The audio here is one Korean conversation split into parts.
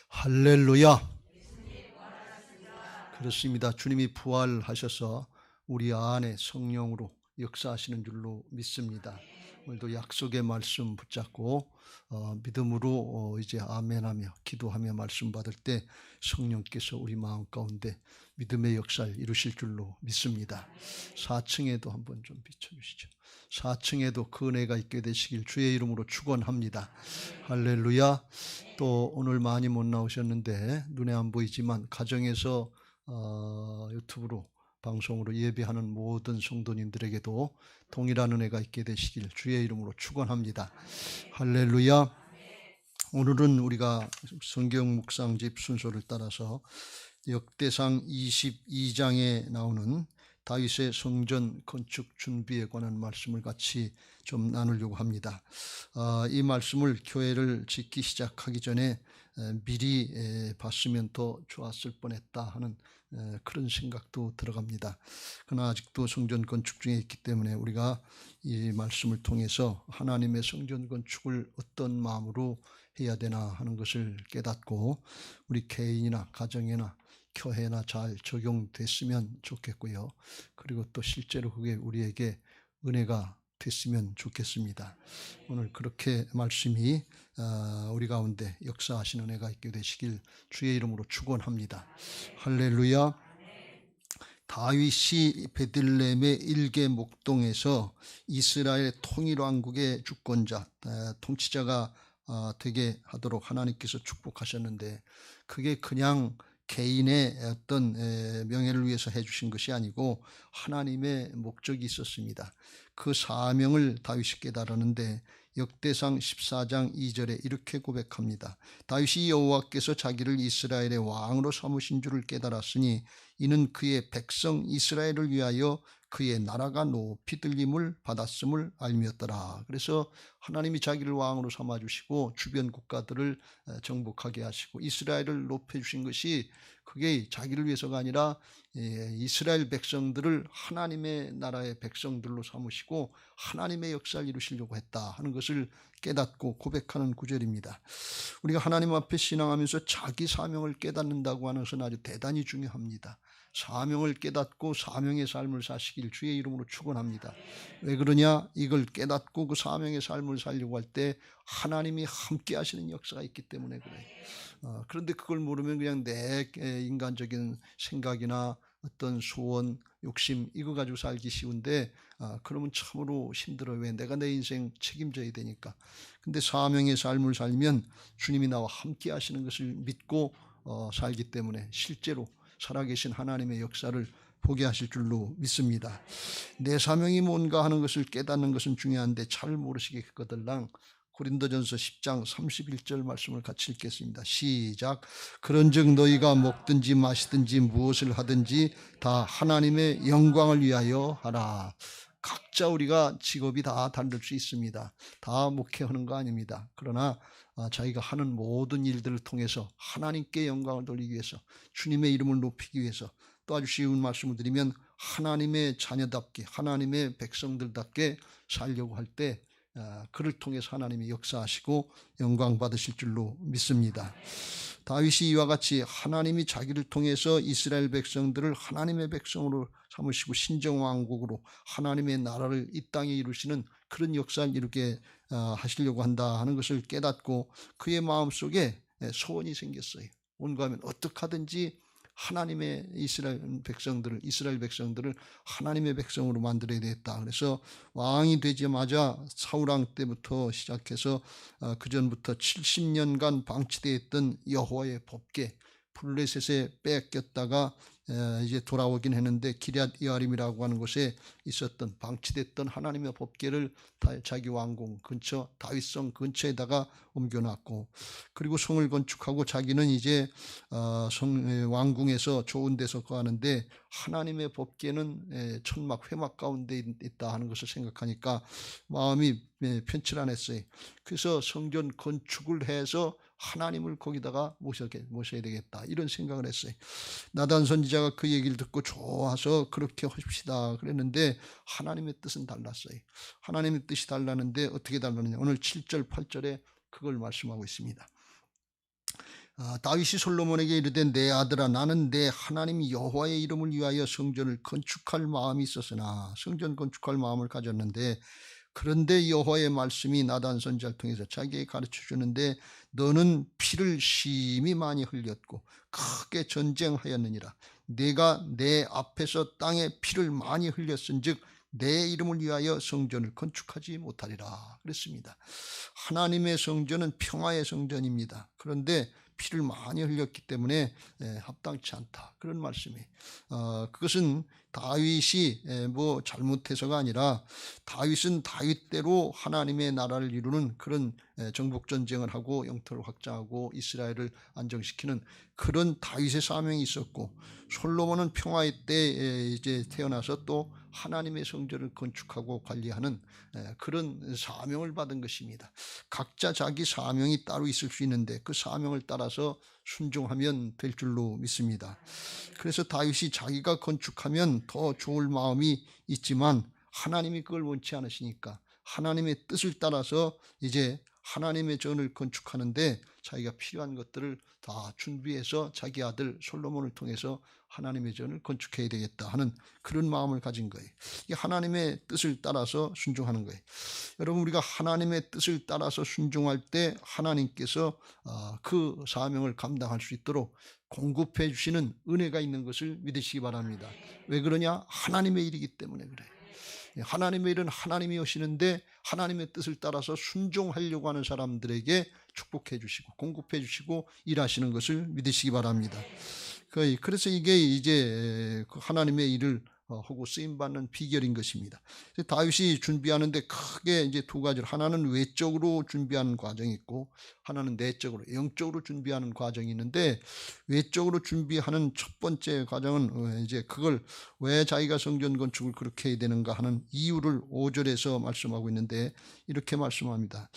할렐루야. 그렇습니다. 주님이 부활하셔서 우리 안에 성령으로 역사하시는 줄로 믿습니다. 오늘도 약속의 말씀 붙잡고 믿음으로 이제 아멘하며 기도하며 말씀 받을 때 성령께서 우리 마음 가운데 믿음의 역사를 이루실 줄로 믿습니다. 4층에도 한번 좀 비춰주시죠. 4층에도 그 은혜가 있게 되시길 주의 이름으로 축원합니다. 할렐루야. 또 오늘 많이 못 나오셨는데 눈에 안 보이지만 가정에서 유튜브로 방송으로 예배하는 모든 성도님들에게도 동일한 은혜가 있게 되시길 주의 이름으로 축원합니다. 할렐루야. 오늘은 우리가 성경 묵상집 순서를 따라서 역대상 22장에 나오는 다윗의 성전 건축 준비에 관한 말씀을 같이 좀 나누려고 합니다. 이 말씀을 교회를 짓기 시작하기 전에 미리 봤으면 더 좋았을 뻔했다 하는 그런 생각도 들어갑니다. 그러나 아직도 성전 건축 중에 있기 때문에 우리가 이 말씀을 통해서 하나님의 성전 건축을 어떤 마음으로 해야 되나 하는 것을 깨닫고 우리 개인이나 가정이나 교회나 잘 적용됐으면 좋겠고요. 그리고 또 실제로 그게 우리에게 은혜가 됐으면 좋겠습니다. 오늘 그렇게 말씀이 우리 가운데 역사하시는 은혜가 있게 되시길 주의 이름으로 축원합니다. 할렐루야. 다윗이 베들레헴의 일개 목동에서 이스라엘 통일왕국의 주권자, 통치자가 되게 하도록 하나님께서 축복하셨는데 그게 그냥 개인의 어떤 명예를 위해서 해주신 것이 아니고 하나님의 목적이 있었습니다. 그 사명을 다윗이 깨달았는데 역대상 14장 2절에 이렇게 고백합니다. 다윗이 여호와께서 자기를 이스라엘의 왕으로 삼으신 줄을 깨달았으니 이는 그의 백성 이스라엘을 위하여 그의 나라가 높이 들림을 받았음을 알미었더라. 그래서 하나님이 자기를 왕으로 삼아주시고 주변 국가들을 정복하게 하시고 이스라엘을 높여주신 것이 그게 자기를 위해서가 아니라 이스라엘 백성들을 하나님의 나라의 백성들로 삼으시고 하나님의 역사를 이루시려고 했다 하는 것을 깨닫고 고백하는 구절입니다. 우리가 하나님 앞에 신앙하면서 자기 사명을 깨닫는다고 하는 것은 아주 대단히 중요합니다. 사명을 깨닫고 사명의 삶을 사시길 주의 이름으로 축원합니다. 왜 그러냐? 이걸 깨닫고 그 사명의 삶을 살려고 할 때 하나님이 함께 하시는 역사가 있기 때문에 그래요. 그런데 그걸 모르면 그냥 내 인간적인 생각이나 어떤 소원, 욕심 이거 가지고 살기 쉬운데 그러면 참으로 힘들어요. 왜? 내가 내 인생 책임져야 되니까. 근데 사명의 삶을 살면 주님이 나와 함께 하시는 것을 믿고 살기 때문에 실제로 살아계신 하나님의 역사를 보게 하실 줄로 믿습니다. 내 사명이 뭔가 하는 것을 깨닫는 것은 중요한데 잘 모르시겠거들랑 고린도전서 10장 31절 말씀을 같이 읽겠습니다. 시작. 그런즉 너희가 먹든지 마시든지 무엇을 하든지 다 하나님의 영광을 위하여 하라. 각자 우리가 직업이 다 다를 수 있습니다. 다 목회하는 거 아닙니다. 그러나 자기가 하는 모든 일들을 통해서 하나님께 영광을 돌리기 위해서 주님의 이름을 높이기 위해서 또 아주 쉬운 말씀을 드리면 하나님의 자녀답게 하나님의 백성들답게 살려고 할 때 그를 통해서 하나님이 역사하시고 영광 받으실 줄로 믿습니다. 다윗이 이와 같이 하나님이 자기를 통해서 이스라엘 백성들을 하나님의 백성으로 삼으시고 신정왕국으로 하나님의 나라를 이 땅에 이루시는 그런 역사를 이루게 하시려고 한다 하는 것을 깨닫고 그의 마음속에 소원이 생겼어요. 온고 하면 어떻게 하든지 하나님의 이스라엘 백성들을 하나님의 백성으로 만들어야 되겠다. 그래서 왕이 되자마자 사울왕 때부터 시작해서 그 전부터 70년간 방치되어 있던 여호와의 법궤 블레셋에 뺏겼다가 이제 돌아오긴 했는데 기럇 여아림이라고 하는 곳에 있었던 방치됐던 하나님의 법궤를 자기 왕궁 근처 다윗성 근처에다가 옮겨놨고 그리고 성을 건축하고 자기는 이제 왕궁에서 좋은 데서 거하는데 하나님의 법궤는 천막 회막 가운데 있다 하는 것을 생각하니까 마음이 편칠안했어요. 그래서 성전 건축을 해서 하나님을 거기다가 모셔야 되겠다 이런 생각을 했어요. 나단 선지자가 그 얘기를 듣고 좋아서 그렇게 하십시다 그랬는데 하나님의 뜻은 달랐어요. 하나님의 뜻이 달랐는데 어떻게 달랐느냐 오늘 7절 8절에 그걸 말씀하고 있습니다. 다윗이 솔로몬에게 이르되 내 아들아 나는 내 하나님 여호와의 이름을 위하여 성전을 건축할 마음이 있었으나 성전 건축할 마음을 가졌는데 그런데 여호와의 말씀이 나단 선지자를 통해서 자기에게 가르쳐 주는데 너는 피를 심히 많이 흘렸고 크게 전쟁하였느니라. 내가 내 앞에서 땅에 피를 많이 흘렸은즉 내 이름을 위하여 성전을 건축하지 못하리라 그랬습니다. 하나님의 성전은 평화의 성전입니다. 그런데 피를 많이 흘렸기 때문에 합당치 않다 그런 말씀이. 그것은 다윗이 뭐 잘못해서가 아니라 다윗은 다윗대로 하나님의 나라를 이루는 그런 정복 전쟁을 하고 영토를 확장하고 이스라엘을 안정시키는 그런 다윗의 사명이 있었고, 솔로몬은 평화의 때 이제 태어나서 또 하나님의 성전을 건축하고 관리하는 그런 사명을 받은 것입니다. 각자 자기 사명이 따로 있을 수 있는데 그 사명을 따라서 순종하면 될 줄로 믿습니다. 그래서 다윗이 자기가 건축하면 더 좋을 마음이 있지만 하나님이 그걸 원치 않으시니까 하나님의 뜻을 따라서 이제 하나님의 전을 건축하는데 자기가 필요한 것들을 다 준비해서 자기 아들 솔로몬을 통해서 하나님의 전을 건축해야 되겠다 하는 그런 마음을 가진 거예요. 이 하나님의 뜻을 따라서 순종하는 거예요. 여러분, 우리가 하나님의 뜻을 따라서 순종할 때 하나님께서 그 사명을 감당할 수 있도록 공급해 주시는 은혜가 있는 것을 믿으시기 바랍니다. 왜 그러냐? 하나님의 일이기 때문에 그래요. 하나님의 일은 하나님이 하시는데 하나님의 뜻을 따라서 순종하려고 하는 사람들에게 축복해 주시고 공급해 주시고 일하시는 것을 믿으시기 바랍니다. 그래서 이게 이제 하나님의 일을 하고 쓰임받는 비결인 것입니다. 다윗이 준비하는데 크게 이제 두 가지를, 하나는 외적으로 준비하는 과정이 있고 하나는 내적으로 영적으로 준비하는 과정이 있는데, 외적으로 준비하는 첫 번째 과정은 이제 그걸 왜 자기가 성전 건축을 그렇게 해야 되는가 하는 이유를 5절에서 말씀하고 있는데 이렇게 말씀합니다.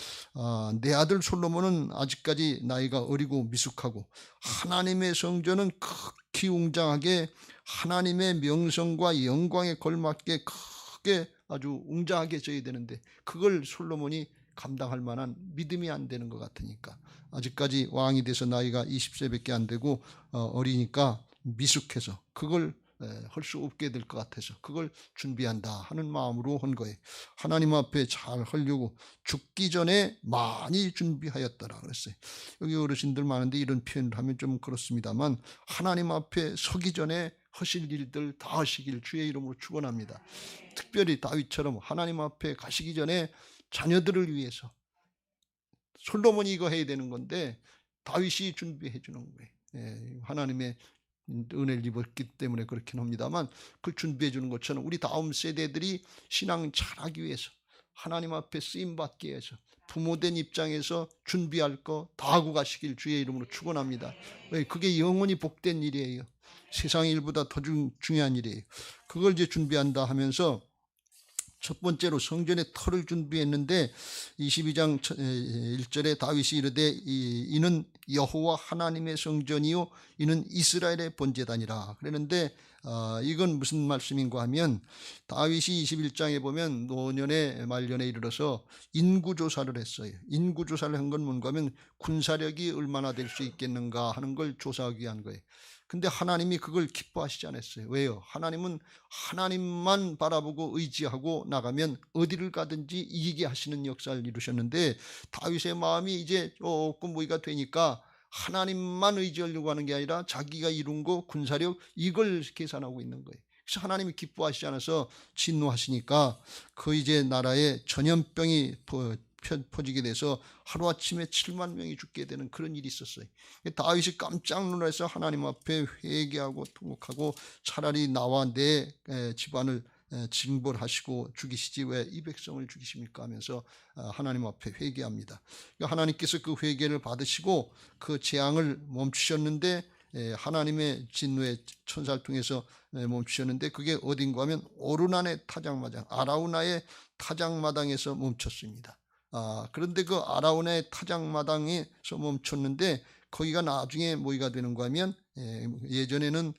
내 아들 솔로몬은 아직까지 나이가 어리고 미숙하고 하나님의 성전은 극히 웅장하게 하나님의 명성과 영광에 걸맞게 크게 아주 웅장하게 져야 되는데 그걸 솔로몬이 감당할 만한 믿음이 안 되는 것 같으니까, 아직까지 왕이 돼서 나이가 20세밖에 안 되고 어리니까 미숙해서 그걸 할 수 없게 될 것 같아서 그걸 준비한다 하는 마음으로 한 거예요. 하나님 앞에 잘 하려고 죽기 전에 많이 준비하였더라 그랬어요. 여기 어르신들 많은데 이런 표현을 하면 좀 그렇습니다만 하나님 앞에 서기 전에 하실 일들 다 하시길 주의 이름으로 축원합니다. 특별히 다윗처럼 하나님 앞에 가시기 전에 자녀들을 위해서, 솔로몬이 이거 해야 되는 건데 다윗이 준비해 주는 거예요. 하나님의 은혜를 입었기 때문에 그렇긴 합니다만 그걸 준비해 주는 것처럼 우리 다음 세대들이 신앙 잘하기 위해서 하나님 앞에 쓰임받기 위해서 부모된 입장에서 준비할 거 다 하고 가시길 주의 이름으로 축원합니다. 그게 영원히 복된 일이에요. 세상 일보다 더 중요한 일이에요. 그걸 이제 준비한다 하면서 첫 번째로 성전의 터를 준비했는데 22장 1절에 다윗이 이르되 이는 여호와 하나님의 성전이요 이는 이스라엘의 번제단이라 그랬는데, 이건 무슨 말씀인가 하면 다윗이 21장에 보면 노년의 말년에 이르러서 인구조사를 했어요. 인구조사를 한 건 뭔가 하면 군사력이 얼마나 될 수 있겠는가 하는 걸 조사하기 위한 거예요. 근데 하나님이 그걸 기뻐하시지 않았어요. 왜요? 하나님은 하나님만 바라보고 의지하고 나가면 어디를 가든지 이기게 하시는 역사를 이루셨는데 다윗의 마음이 이제 조금 무의가 되니까 하나님만 의지하려고 하는 게 아니라 자기가 이룬 거 군사력 이걸 계산하고 있는 거예요. 그래서 하나님이 기뻐하시지 않아서 진노하시니까 그 이제 나라에 전염병이 퍼지게 돼서 하루아침에 7만 명이 죽게 되는 그런 일이 있었어요. 다윗이 깜짝 놀라서 하나님 앞에 회개하고 통곡하고 차라리 나와 내 집안을 징벌하시고 죽이시지 왜 이 백성을 죽이십니까 하면서 하나님 앞에 회개합니다. 하나님께서 그 회개를 받으시고 그 재앙을 멈추셨는데, 하나님의 진노의 천사를 통해서 멈추셨는데 그게 어딘가 하면 오르난의 타작마당 아라우나의 타작마당에서 멈췄습니다. 그런데 그 아라우나의 타작마당에서 멈췄는데 거기가 나중에 뭐가 되는가 하면 예전에는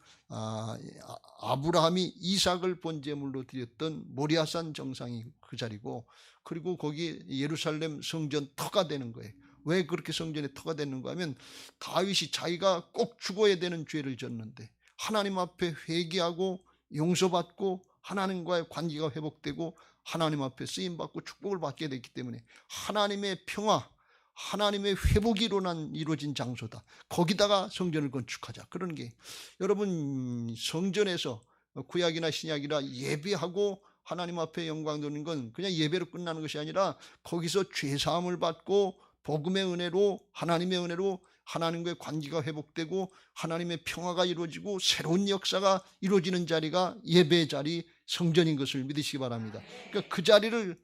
아브라함이 이삭을 번제물로 드렸던 모리아산 정상이 그 자리고, 그리고 거기 예루살렘 성전 터가 되는 거예요. 왜 그렇게 성전에 터가 됐는가 하면 다윗이 자기가 꼭 죽어야 되는 죄를 졌는데 하나님 앞에 회개하고 용서받고 하나님과의 관계가 회복되고 하나님 앞에 쓰임받고 축복을 받게 됐기 때문에 하나님의 평화, 하나님의 회복이 이루어진 장소다. 거기다가 성전을 건축하자. 그런 게 여러분 성전에서 구약이나 신약이라 예배하고 하나님 앞에 영광 돌리는 건 그냥 예배로 끝나는 것이 아니라 거기서 죄사함을 받고 복음의 은혜로 하나님의 은혜로 하나님과의 관계가 회복되고 하나님의 평화가 이루어지고 새로운 역사가 이루어지는 자리가 예배의 자리, 성전인 것을 믿으시기 바랍니다. 그러니까 그 자리를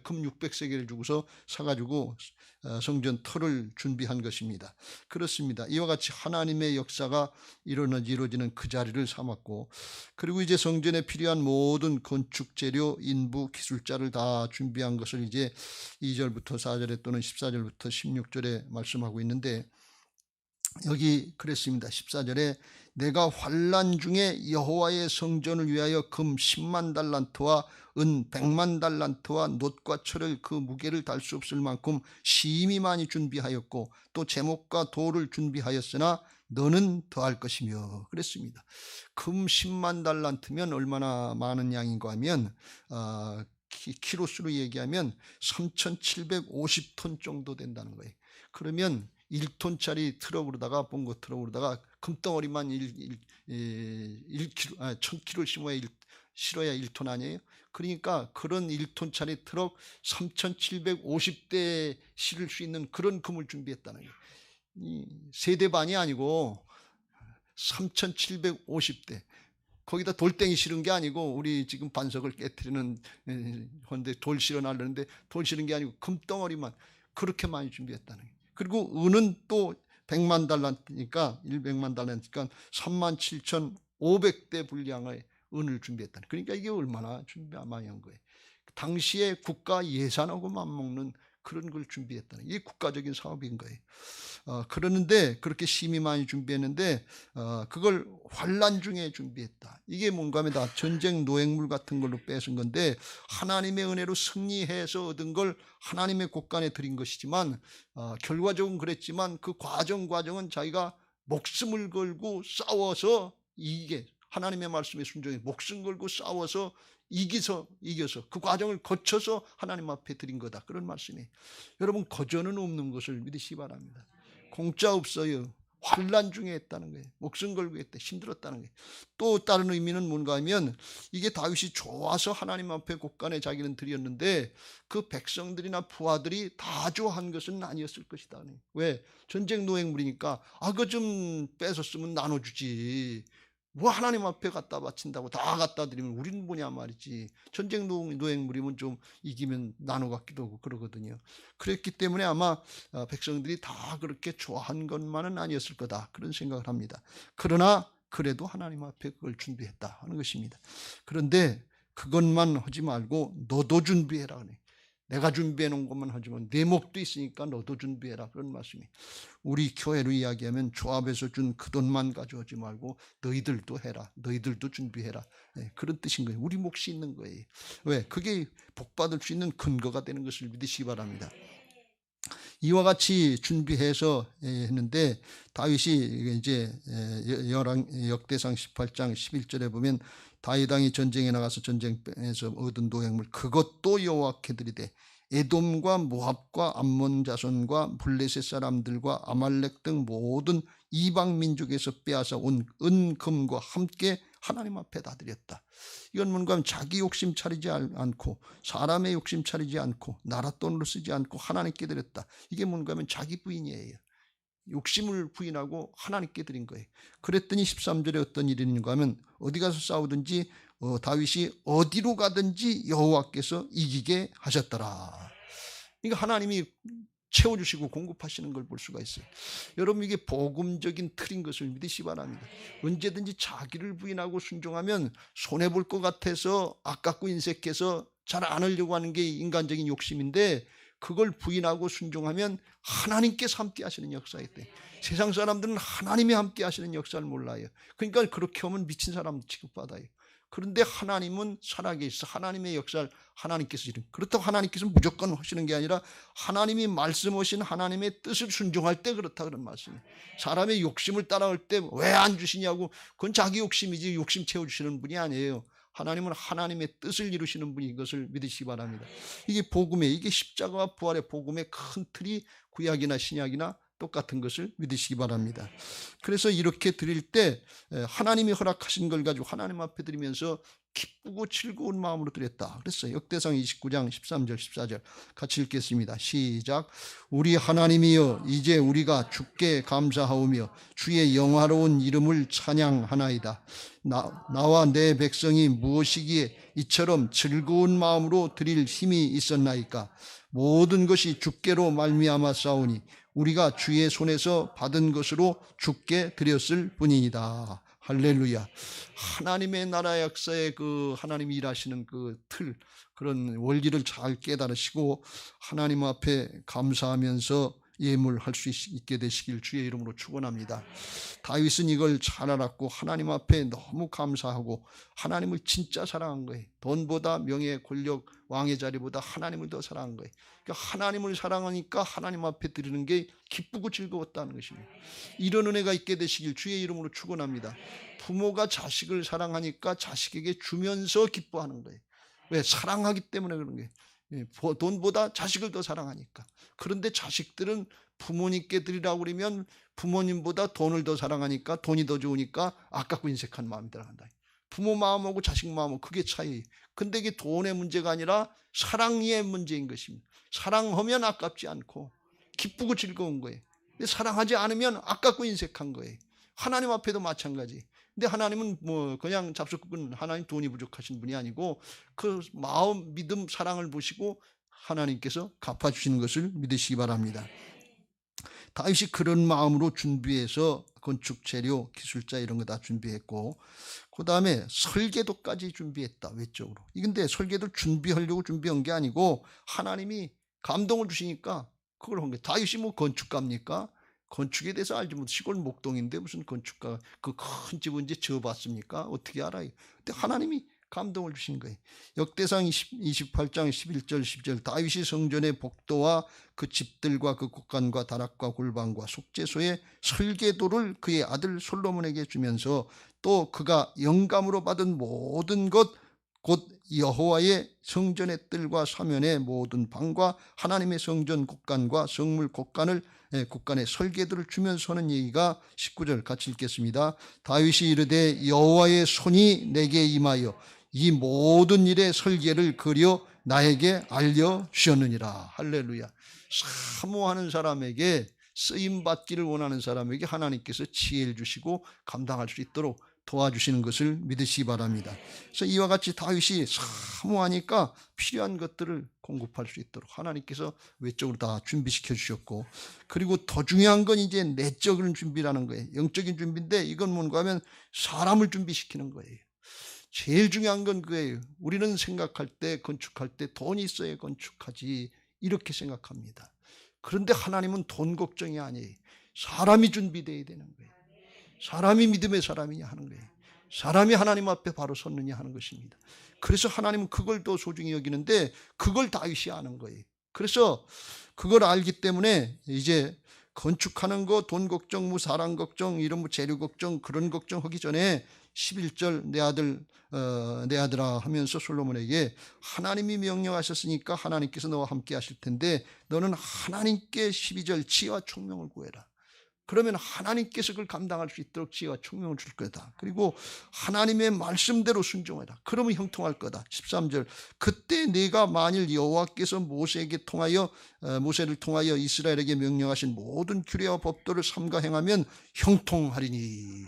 금 600세겔을 주고서 사가지고 성전 터를 준비한 것입니다. 그렇습니다. 이와 같이 하나님의 역사가 이루어지는 그 자리를 삼았고, 그리고 이제 성전에 필요한 모든 건축 재료, 인부, 기술자를 다 준비한 것을 이제 2절부터 4절에 또는 14절부터 16절에 말씀하고 있는데, 여기 그랬습니다. 14절에 내가 환난 중에 여호와의 성전을 위하여 금 10만 달란트와 은 100만 달란트와 놋과 철을 그 무게를 달 수 없을 만큼 심히 많이 준비하였고 또 제목과 돌을 준비하였으나 너는 더할 것이며 그랬습니다. 금 10만 달란트면 얼마나 많은 양인가 하면 키로수로 얘기하면 3,750톤 정도 된다는 거예요. 그러면 1톤짜리 트럭으로다가 봉고 트럭으로다가 금덩어리만 1,000kg 실어야 1톤 아니에요? 그러니까 그런 1톤짜리 트럭 3,750대 실을 수 있는 그런 금을 준비했다는 거예요. 세대 반이 아니고 3,750대. 거기다 돌덩이 실은 게 아니고 우리 지금 반석을 깨트리는 건데 돌 실어 날르는데 돌 실은 게 아니고 금덩어리만 그렇게 많이 준비했다는 거예요. 그리고 은은 또 100만 달란트니까 100만 달란트니까 37,500대 분량의 은을 준비했다는. 그러니까 이게 얼마나 준비 많이 한 거예요. 당시에 국가 예산하고 맞먹는 그런 걸 준비했다는. 이게 국가적인 사업인 거예요. 그러는데 그렇게 심히 많이 준비했는데 그걸 환난 중에 준비했다. 이게 뭔가 하면 다 전쟁 노획물 같은 걸로 뺏은 건데 하나님의 은혜로 승리해서 얻은 걸 하나님의 곳간에 드린 것이지만 결과적으로 그랬지만 그 과정은 자기가 목숨을 걸고 싸워서 이기게 하나님의 말씀에 순종해 목숨 걸고 싸워서 이겨서 그 과정을 거쳐서 하나님 앞에 드린 거다. 그런 말씀이에요. 여러분 거저는 없는 것을 믿으시기 바랍니다. 공짜 없어요. 환난 중에 했다는 거예요. 목숨 걸고 했다. 힘들었다는 거예요. 또 다른 의미는 뭔가 하면 이게 다윗이 좋아서 하나님 앞에 곳간에 자기는 드렸는데 그 백성들이나 부하들이 다 좋아한 것은 아니었을 것이다. 왜? 전쟁 노획물이니까 그거 좀 뺏었으면 나눠주지. 뭐 하나님 앞에 갖다 바친다고 다 갖다 드리면 우리는 뭐냐 말이지. 전쟁 노획물이면 좀 이기면 나눠 갖기도 하고 그러거든요. 그랬기 때문에 아마 백성들이 다 그렇게 좋아한 것만은 아니었을 거다. 그런 생각을 합니다. 그러나 그래도 하나님 앞에 그걸 준비했다 하는 것입니다. 그런데 그것만 하지 말고 너도 준비해라. 내가 준비해 놓은 것만 하지만 내 목도 있으니까 너도 준비해라. 그런 말씀이. 우리 교회로 이야기하면 조합에서 준 그 돈만 가져오지 말고 너희들도 해라. 너희들도 준비해라. 그런 뜻인 거예요. 우리 몫이 있는 거예요. 왜? 그게 복받을 수 있는 근거가 되는 것을 믿으시기 바랍니다. 이와 같이 준비해서 했는데 다윗이 이제 역대상 18장 11절에 보면 다윗 왕이 전쟁에 나가서 전쟁에서 얻은 노획물 그것도 여호와께 드리되 에돔과 모압과 암몬 자손과 블레셋 사람들과 아말렉 등 모든 이방 민족에서 빼앗아 온 은금과 함께 하나님 앞에 다 드렸다. 이건 뭔가 하면 자기 욕심 차리지 않고 사람의 욕심 차리지 않고 나라 돈으로 쓰지 않고 하나님께 드렸다. 이게 뭔가 하면 자기 부인이에요. 욕심을 부인하고 하나님께 드린 거예요. 그랬더니 13절에 어떤 일이 있는가 하면 어디 가서 싸우든지 다윗이 어디로 가든지 여호와께서 이기게 하셨더라. 그러니까 하나님이 채워주시고 공급하시는 걸 볼 수가 있어요. 여러분 이게 복음적인 틀인 것을 믿으시기 바랍니다. 언제든지 자기를 부인하고 순종하면 손해볼 것 같아서 아깝고 인색해서 잘 안 하려고 하는 게 인간적인 욕심인데 그걸 부인하고 순종하면 하나님께서 함께 하시는 역사에 돼. 세상 사람들은 하나님이 함께 하시는 역사를 몰라요. 그러니까 그렇게 하면 미친 사람 취급받아요. 그런데 하나님은 살아계셔. 하나님의 역사를 하나님께서 이룬. 그렇다고 하나님께서 무조건 하시는 게 아니라 하나님이 말씀하신 하나님의 뜻을 순종할 때 그렇다 그런 말씀이에요. 사람의 욕심을 따라올 때 왜 안 주시냐고, 그건 자기 욕심이지 욕심 채워주시는 분이 아니에요. 하나님은 하나님의 뜻을 이루시는 분인 것을 믿으시기 바랍니다. 이게 복음의, 이게 십자가와 부활의 복음의 큰 틀이 구약이나 신약이나 똑같은 것을 믿으시기 바랍니다. 그래서 이렇게 드릴 때 하나님이 허락하신 걸 가지고 하나님 앞에 드리면서 기쁘고 즐거운 마음으로 드렸다 그랬어요. 역대상 29장 13절 14절 같이 읽겠습니다. 시작. 우리 하나님이여, 이제 우리가 주께 감사하오며 주의 영화로운 이름을 찬양하나이다. 나와 내 백성이 무엇이기에 이처럼 즐거운 마음으로 드릴 힘이 있었나이까. 모든 것이 주께로 말미암아 싸우니 우리가 주의 손에서 받은 것으로 주께 드렸을 뿐이니다. 할렐루야. 하나님의 나라 역사에 그 하나님이 일하시는 그 틀, 그런 원리를 잘 깨달으시고 하나님 앞에 감사하면서 예물할 수 있게 되시길 주의 이름으로 축원합니다. 다윗은 이걸 잘 알았고 하나님 앞에 너무 감사하고 하나님을 진짜 사랑한 거예요. 돈보다 명예, 권력, 왕의 자리보다 하나님을 더 사랑한 거예요. 그러니까 하나님을 사랑하니까 하나님 앞에 드리는 게 기쁘고 즐거웠다는 것입니다. 이런 은혜가 있게 되시길 주의 이름으로 축원합니다. 부모가 자식을 사랑하니까 자식에게 주면서 기뻐하는 거예요. 왜? 사랑하기 때문에 그런 거예요. 돈보다 자식을 더 사랑하니까. 그런데 자식들은 부모님께 드리라고 그러면 부모님보다 돈을 더 사랑하니까, 돈이 더 좋으니까 아깝고 인색한 마음이 들어간다. 부모 마음하고 자식 마음은 그게 차이. 근데 이게 돈의 문제가 아니라 사랑의 문제인 것입니다. 사랑하면 아깝지 않고 기쁘고 즐거운 거예요. 근데 사랑하지 않으면 아깝고 인색한 거예요. 하나님 앞에도 마찬가지. 근데 하나님은 뭐 그냥 잡숫꾼, 하나님 돈이 부족하신 분이 아니고 그 마음, 믿음, 사랑을 보시고 하나님께서 갚아주시는 것을 믿으시기 바랍니다. 다윗이 그런 마음으로 준비해서 건축 재료, 기술자 이런 거 다 준비했고, 그 다음에 설계도까지 준비했다. 외적으로. 근데 설계도 준비하려고 준비한 게 아니고 하나님이 감동을 주시니까 그걸 한 거예요. 다윗이 뭐 건축가입니까? 건축에 대해서 알지 못해. 시골 목동인데 무슨 건축가, 그 큰 집은 이제 지어봤습니까? 어떻게 알아요? 근데 하나님이 감동을 주신 거예요. 역대상 28장 11절 10절 다윗이 성전의 복도와 그 집들과 그 곡간과 다락과 골방과 속죄소의 설계도를 그의 아들 솔로몬에게 주면서 또 그가 영감으로 받은 모든 것 곧 여호와의 성전의 뜰과 사면의 모든 방과 하나님의 성전 곡간과 성물 곡간의 설계도를 주면서 하는 얘기가 19절 같이 읽겠습니다. 다윗이 이르되 여호와의 손이 내게 임하여 이 모든 일의 설계를 그려 나에게 알려주셨느니라. 할렐루야. 사모하는 사람에게, 쓰임받기를 원하는 사람에게 하나님께서 지혜를 주시고 감당할 수 있도록 도와주시는 것을 믿으시기 바랍니다. 그래서 이와 같이 다윗이 사모하니까 필요한 것들을 공급할 수 있도록 하나님께서 외적으로 다 준비시켜 주셨고, 그리고 더 중요한 건 이제 내적인 준비라는 거예요. 영적인 준비인데 이건 뭔가 하면 사람을 준비시키는 거예요. 제일 중요한 건 그거예요. 우리는 생각할 때, 건축할 때 돈이 있어야 건축하지 이렇게 생각합니다. 그런데 하나님은 돈 걱정이 아니에요. 사람이 준비되어야 되는 거예요. 사람이 믿음의 사람이냐 하는 거예요. 사람이 하나님 앞에 바로 섰느냐 하는 것입니다. 그래서 하나님은 그걸 더 소중히 여기는데 그걸 다윗이 아는 거예요. 그래서 그걸 알기 때문에 이제 건축하는 거, 돈 걱정, 뭐 사람 걱정, 이런 뭐 재료 걱정, 그런 걱정하기 전에 11절 내 아들아 하면서 솔로몬에게 하나님이 명령하셨으니까 하나님께서 너와 함께 하실 텐데 너는 하나님께 12절 지혜와 총명을 구해라. 그러면 하나님께서 그걸 감당할 수 있도록 지혜와 총명을 줄 거다. 그리고 하나님의 말씀대로 순종해라. 그러면 형통할 거다. 13절 그때 네가 만일 여호와께서 모세를 통하여 이스라엘에게 명령하신 모든 규례와 법도를 삼가 행하면 형통하리니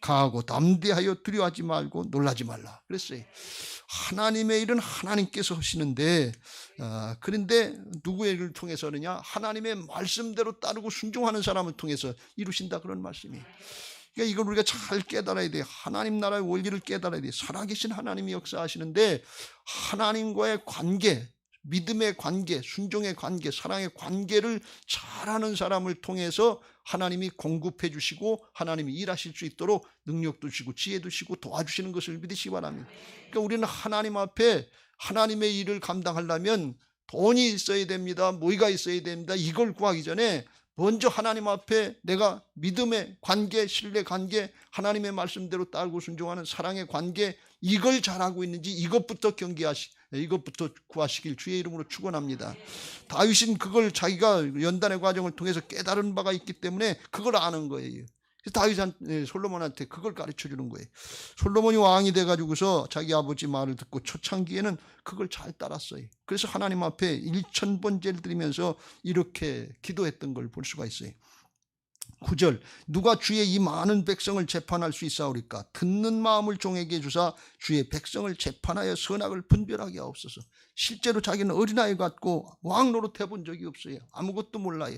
강하고 담대하여 두려워하지 말고 놀라지 말라. 그랬어요. 하나님의 일은 하나님께서 하시는데 그런데 누구의 일을 통해서 하느냐? 하나님의 말씀대로 따르고 순종하는 사람을 통해서 이루신다 그런 말씀이에요. 그러니까 이걸 우리가 잘 깨달아야 돼요. 하나님 나라의 원리를 깨달아야 돼요. 살아계신 하나님이 역사하시는데 하나님과의 관계, 믿음의 관계, 순종의 관계, 사랑의 관계를 잘하는 사람을 통해서 하나님이 공급해 주시고 하나님이 일하실 수 있도록 능력도 주시고 지혜도 주시고 도와주시는 것을 믿으시기 바랍니다. 그러니까 우리는 하나님 앞에 하나님의 일을 감당하려면 돈이 있어야 됩니다. 뭐가 있어야 됩니다. 이걸 구하기 전에 먼저 하나님 앞에 내가 믿음의 관계, 신뢰 관계, 하나님의 말씀대로 따르고 순종하는 사랑의 관계, 이걸 잘하고 있는지 이것부터 이것부터 구하시길 주의 이름으로 축원합니다. 다윗은 그걸 자기가 연단의 과정을 통해서 깨달은 바가 있기 때문에 그걸 아는 거예요. 다윗한테, 솔로몬한테 그걸 가르쳐 주는 거예요. 솔로몬이 왕이 돼가지고서 자기 아버지 말을 듣고 초창기에는 그걸 잘 따랐어요. 그래서 하나님 앞에 1000번째를 드리면서 이렇게 기도했던 걸 볼 수가 있어요. 9절, 누가 주의 이 많은 백성을 재판할 수 있사오리까? 듣는 마음을 종에게 주사 주의 백성을 재판하여 선악을 분별하게 하옵소서. 실제로 자기는 어린아이 같고 왕 노릇 해본 적이 없어요. 아무것도 몰라요.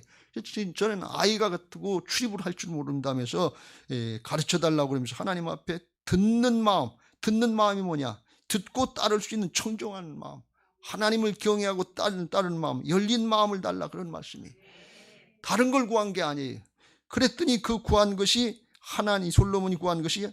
저는 아이가 같고 출입을 할 줄 모른다면서 가르쳐달라고 그러면서 하나님 앞에 듣는 마음이 뭐냐? 듣고 따를 수 있는 청정한 마음, 하나님을 경외하고 따르는 마음, 열린 마음을 달라, 그런 말씀이. 다른 걸 구한 게 아니에요. 그랬더니 그 구한 것이, 솔로몬이 구한 것이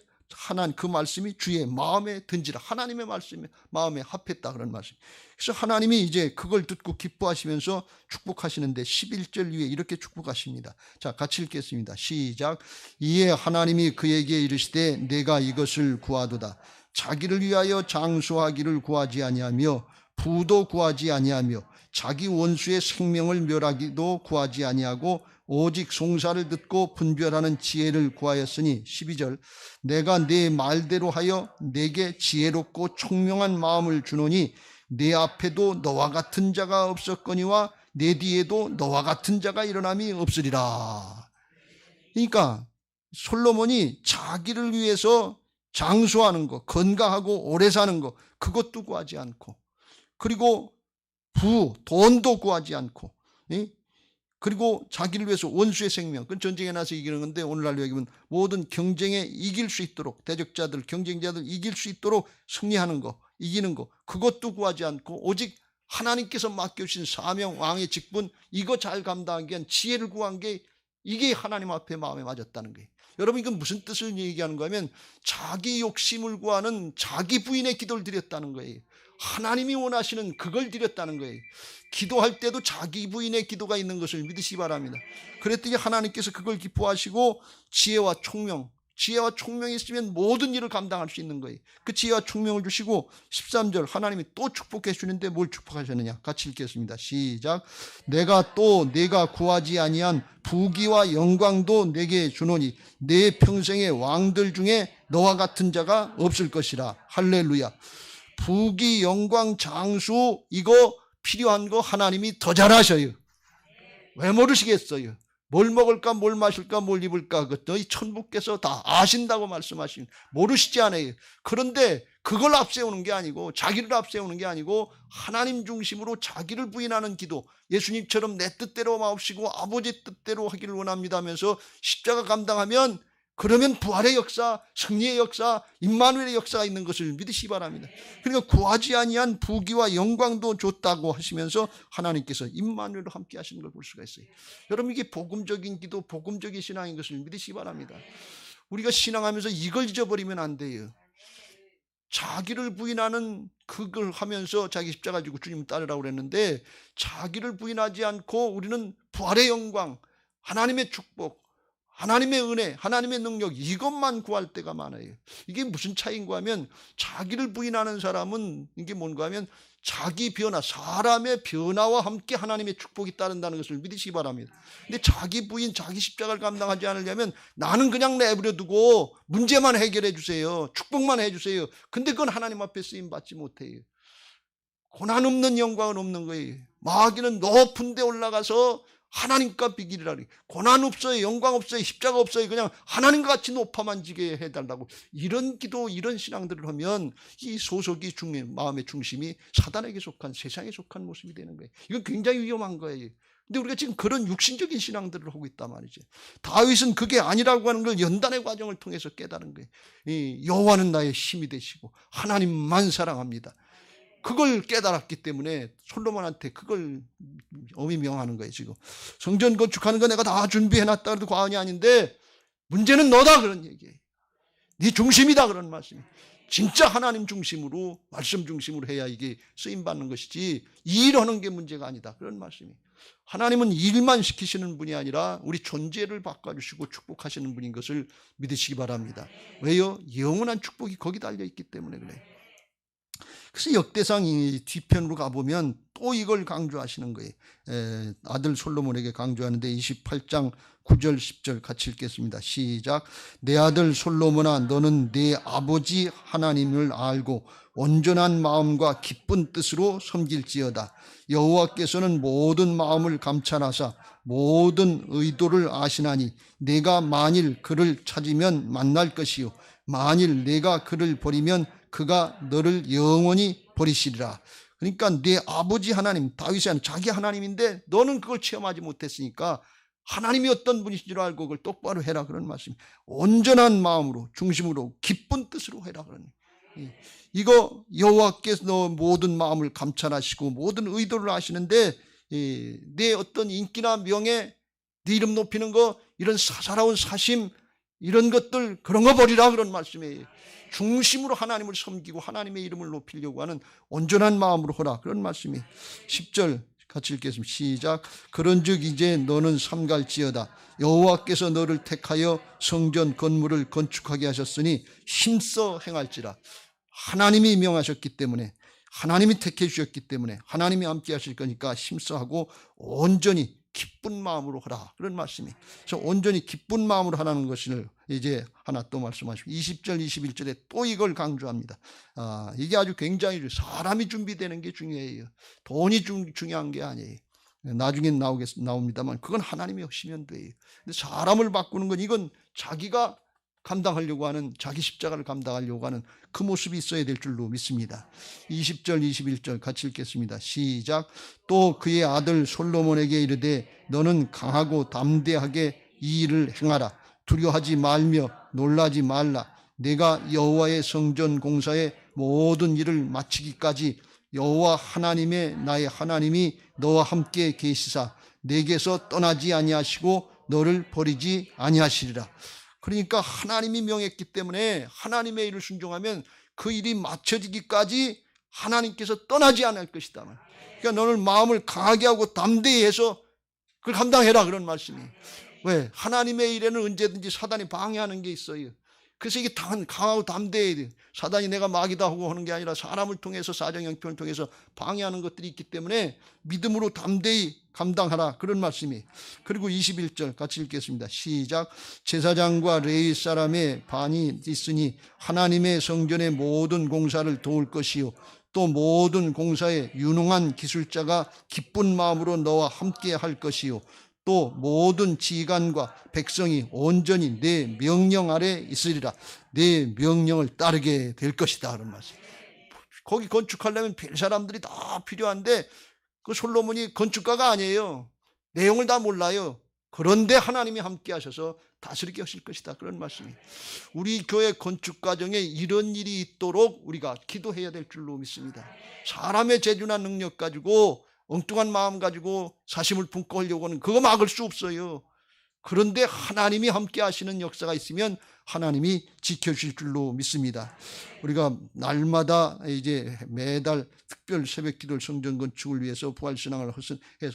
그 말씀이 주의 마음에 든지라, 하나님의 말씀이 마음에 합했다, 그런 말씀. 그래서 하나님이 이제 그걸 듣고 기뻐하시면서 축복하시는데 11절 위에 이렇게 축복하십니다. 자, 같이 읽겠습니다. 시작. 이에 하나님이 그에게 이르시되 내가 이것을 구하도다. 자기를 위하여 장수하기를 구하지 아니하며 부도 구하지 아니하며 자기 원수의 생명을 멸하기도 구하지 아니하고 오직 송사를 듣고 분별하는 지혜를 구하였으니 12절, 내가 네 말대로 하여 내게 지혜롭고 총명한 마음을 주노니 내 앞에도 너와 같은 자가 없었거니와 내 뒤에도 너와 같은 자가 일어남이 없으리라. 그러니까 솔로몬이 자기를 위해서 장수하는 것, 건강하고 오래 사는 것, 그것도 구하지 않고, 그리고 돈도 구하지 않고, 그리고 자기를 위해서 원수의 생명, 그건 전쟁에 나서 이기는 건데, 오늘날로 여기면 모든 경쟁에 이길 수 있도록, 대적자들, 경쟁자들 이길 수 있도록 승리하는 거, 이기는 거, 그것도 구하지 않고 오직 하나님께서 맡겨주신 사명, 왕의 직분, 이거 잘 감당하기 위한 지혜를 구한 게, 이게 하나님 앞에 마음에 맞았다는 거예요. 여러분, 이건 무슨 뜻을 얘기하는 거냐면 자기 욕심을 구하는 자기 부인의 기도를 드렸다는 거예요. 하나님이 원하시는 그걸 드렸다는 거예요. 기도할 때도 자기 부인의 기도가 있는 것을 믿으시기 바랍니다. 그랬더니 하나님께서 그걸 기뻐하시고 지혜와 총명이 있으면 모든 일을 감당할 수 있는 거예요. 그 지혜와 총명을 주시고 13절, 하나님이 또 축복해 주는데 뭘 축복하셨느냐? 같이 읽겠습니다. 시작. 내가 구하지 아니한 부귀와 영광도 내게 주노니 내 평생의 왕들 중에 너와 같은 자가 없을 것이라. 할렐루야. 부귀, 영광, 장수, 이거 필요한 거 하나님이 더 잘하셔요. 왜 모르시겠어요? 뭘 먹을까, 뭘 마실까, 뭘 입을까, 너희 천부께서 다 아신다고 말씀하시는, 모르시지 않아요. 그런데 그걸 앞세우는 게 아니고, 자기를 앞세우는 게 아니고 하나님 중심으로 자기를 부인하는 기도, 예수님처럼 내 뜻대로 마옵시고 아버지 뜻대로 하기를 원합니다 하면서 십자가 감당하면, 그러면 부활의 역사, 승리의 역사, 임마누엘의 역사가 있는 것을 믿으시기 바랍니다. 그러니까 구하지 아니한 부귀와 영광도 줬다고 하시면서 하나님께서 임마누엘과 함께 하시는 걸 볼 수가 있어요. 여러분, 이게 복음적인 기도, 복음적인 신앙인 것을 믿으시기 바랍니다. 우리가 신앙하면서 이걸 잊어버리면 안 돼요. 자기를 부인하는 그걸 하면서 자기 십자가 지고 주님 따르라고 그랬는데, 자기를 부인하지 않고 우리는 부활의 영광, 하나님의 축복, 하나님의 은혜, 하나님의 능력, 이것만 구할 때가 많아요. 이게 무슨 차이인가 하면, 자기를 부인하는 사람은 이게 뭔가 하면 자기 변화, 사람의 변화와 함께 하나님의 축복이 따른다는 것을 믿으시기 바랍니다. 근데 자기 부인, 자기 십자가를 감당하지 않으려면 나는 그냥 내버려 두고 문제만 해결해 주세요, 축복만 해 주세요. 근데 그건 하나님 앞에 쓰임 받지 못해요. 고난 없는 영광은 없는 거예요. 마귀는 높은 데 올라가서 하나님과 비기리라. 고난 없어요, 영광 없어요, 십자가 없어요. 그냥 하나님과 같이 높아만 지게 해달라고. 이런 기도, 이런 신앙들을 하면 이 소속이 마음의 중심이 사단에게 속한, 세상에 속한 모습이 되는 거예요. 이건 굉장히 위험한 거예요. 근데 우리가 지금 그런 육신적인 신앙들을 하고 있단 말이죠. 다윗은 그게 아니라고 하는 걸 연단의 과정을 통해서 깨달은 거예요. 여호와는 나의 힘이 되시고 하나님만 사랑합니다. 그걸 깨달았기 때문에 솔로몬한테 그걸 엄히 명하는 거예요. 지금 성전 건축하는 거 내가 다 준비해놨다 그래도 과언이 아닌데 문제는 너다 그런 얘기예요. 네 중심이다 그런 말씀이에요. 진짜 하나님 중심으로 말씀 중심으로 해야 이게 쓰임받는 것이지 일하는 게 문제가 아니다 그런 말씀이에요. 하나님은 일만 시키시는 분이 아니라 우리 존재를 바꿔주시고 축복하시는 분인 것을 믿으시기 바랍니다. 왜요? 영원한 축복이 거기 달려있기 때문에 그래요. 그래서 역대상 이 뒤편으로 가보면 또 이걸 강조하시는 거예요. 아들 솔로몬에게 강조하는데 28장 9절 10절 같이 읽겠습니다. 시작. 내 아들 솔로몬아 너는 네 아버지 하나님을 알고 온전한 마음과 기쁜 뜻으로 섬길지어다. 여호와께서는 모든 마음을 감찰하사 모든 의도를 아시나니 내가 만일 그를 찾으면 만날 것이요 만일 내가 그를 버리면 그가 너를 영원히 버리시리라. 그러니까 내 아버지 하나님, 다윗이 자기 하나님인데 너는 그걸 체험하지 못했으니까 하나님이 어떤 분이신 줄 알고 그걸 똑바로 해라 그런 말씀. 온전한 마음으로 중심으로 기쁜 뜻으로 해라 그런. 이거 여호와께서 너 모든 마음을 감찰하시고 모든 의도를 아시는데 내 어떤 인기나 명예, 네 이름 높이는 거 이런 사사로운 사심 이런 것들 그런 거 버리라 그런 말씀이에요. 중심으로 하나님을 섬기고 하나님의 이름을 높이려고 하는 온전한 마음으로 하라 그런 말씀이에요. 10절 같이 읽겠습니다. 시작. 그런즉 이제 너는 삼갈지어다. 여호와께서 너를 택하여 성전 건물을 건축하게 하셨으니 힘써 행할지라. 하나님이 명하셨기 때문에 하나님이 택해 주셨기 때문에 하나님이 함께 하실 거니까 힘써 하고 온전히 기쁜 마음으로 하라 그런 말씀이에요. 그래서 온전히 기쁜 마음으로 하라는 것을 이제 하나 또 말씀하시고 20절 21절에 또 이걸 강조합니다. 이게 아주 굉장히 사람이 준비되는 게 중요해요. 돈이 중요한 게 아니에요. 나중에 나옵니다만 그건 하나님이 하시면 돼요. 근데 사람을 바꾸는 건 이건 자기가 감당하려고 하는 자기 십자가를 감당하려고 하는 그 모습이 있어야 될 줄로 믿습니다. 20절 21절 같이 읽겠습니다. 시작. 또 그의 아들 솔로몬에게 이르되 너는 강하고 담대하게 이 일을 행하라. 두려워하지 말며 놀라지 말라. 내가 여호와의 성전 공사의 모든 일을 마치기까지 여호와 하나님의 나의 하나님이 너와 함께 계시사 내게서 떠나지 아니하시고 너를 버리지 아니하시리라. 그러니까 하나님이 명했기 때문에 하나님의 일을 순종하면 그 일이 마쳐지기까지 하나님께서 떠나지 않을 것이다. 그러니까 너는 마음을 강하게 하고 담대히 해서 그걸 감당해라 그런 말씀이에요. 왜? 하나님의 일에는 언제든지 사단이 방해하는 게 있어요. 그래서 이게 강하고 담대해야 돼요. 사단이 내가 마귀다 하고 하는 게 아니라 사람을 통해서 사정형편을 통해서 방해하는 것들이 있기 때문에 믿음으로 담대히 감당하라 그런 말씀이에요. 그리고 21절 같이 읽겠습니다. 시작. 제사장과 레위 사람의 반이 있으니 하나님의 성전의 모든 공사를 도울 것이요 또 모든 공사에 유능한 기술자가 기쁜 마음으로 너와 함께 할 것이요 또 모든 지간과 백성이 온전히 내 명령 아래 있으리라. 내 명령을 따르게 될 것이다 그런 말씀. 거기 건축하려면 별 사람들이 다 필요한데 그 솔로몬이 건축가가 아니에요. 내용을 다 몰라요. 그런데 하나님이 함께 하셔서 다스리게 하실 것이다 그런 말씀이에요. 우리 교회 건축 과정에 이런 일이 있도록 우리가 기도해야 될 줄로 믿습니다. 사람의 재주나 능력 가지고 엉뚱한 마음 가지고 사심을 품고 하려고 하는 그거 막을 수 없어요. 그런데 하나님이 함께 하시는 역사가 있으면 하나님이 지켜주실 줄로 믿습니다. 우리가 날마다 이제 매달 특별 새벽 기도를 성전 건축을 위해서 부활신앙을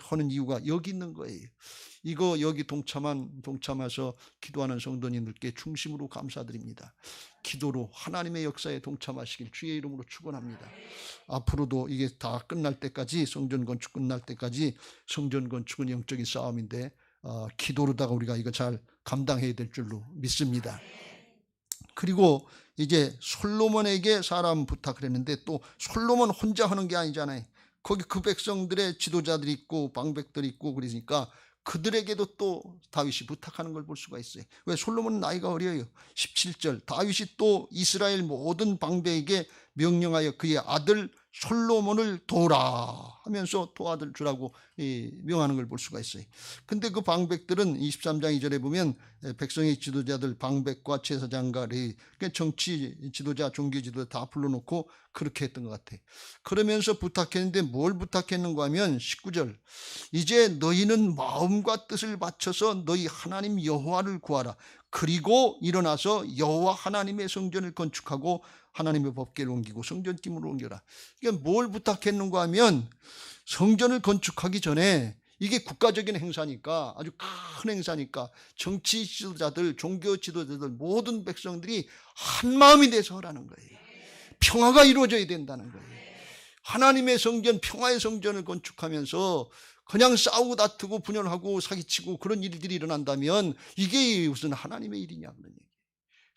하는 이유가 여기 있는 거예요. 이거 여기 동참해서 기도하는 성도님들께 중심으로 감사드립니다. 기도로 하나님의 역사에 동참하시길 주의 이름으로 축원합니다. 앞으로도 이게 다 끝날 때까지 성전 건축 끝날 때까지 성전 건축은 영적인 싸움인데 기도로다가 우리가 이거 잘 감당해야 될 줄로 믿습니다. 그리고 이제 솔로몬에게 사람 부탁을 했는데 또 솔로몬 혼자 하는 게 아니잖아요. 거기 그 백성들의 지도자들이 있고 방백들이 있고 그러니까 그들에게도 또 다윗이 부탁하는 걸 볼 수가 있어요. 왜? 솔로몬은 나이가 어려요. 17절 다윗이 또 이스라엘 모든 방백에게 명령하여 그의 아들 솔로몬을 도우라 하면서 도아들 주라고 명하는 걸 볼 수가 있어요. 근데 그 방백들은 23장 2절에 보면 백성의 지도자들 방백과 제사장과 레위, 그러니까 정치 지도자, 종교 지도자 다 불러놓고 그렇게 했던 것 같아요. 그러면서 부탁했는데 뭘 부탁했는가 하면 19절, 이제 너희는 마음과 뜻을 바쳐서 너희 하나님 여호와를 구하라. 그리고 일어나서 여호와 하나님의 성전을 건축하고 하나님의 법궤를 옮기고 성전기물을 옮겨라. 이게 뭘 부탁했는가 하면 성전을 건축하기 전에, 이게 국가적인 행사니까, 아주 큰 행사니까 정치 지도자들, 종교 지도자들, 모든 백성들이 한 마음이 돼서 하라는 거예요. 평화가 이루어져야 된다는 거예요. 하나님의 성전, 평화의 성전을 건축하면서 그냥 싸우고 다투고 분열하고 사기치고 그런 일들이 일어난다면 이게 무슨 하나님의 일이냐, 그런 얘기.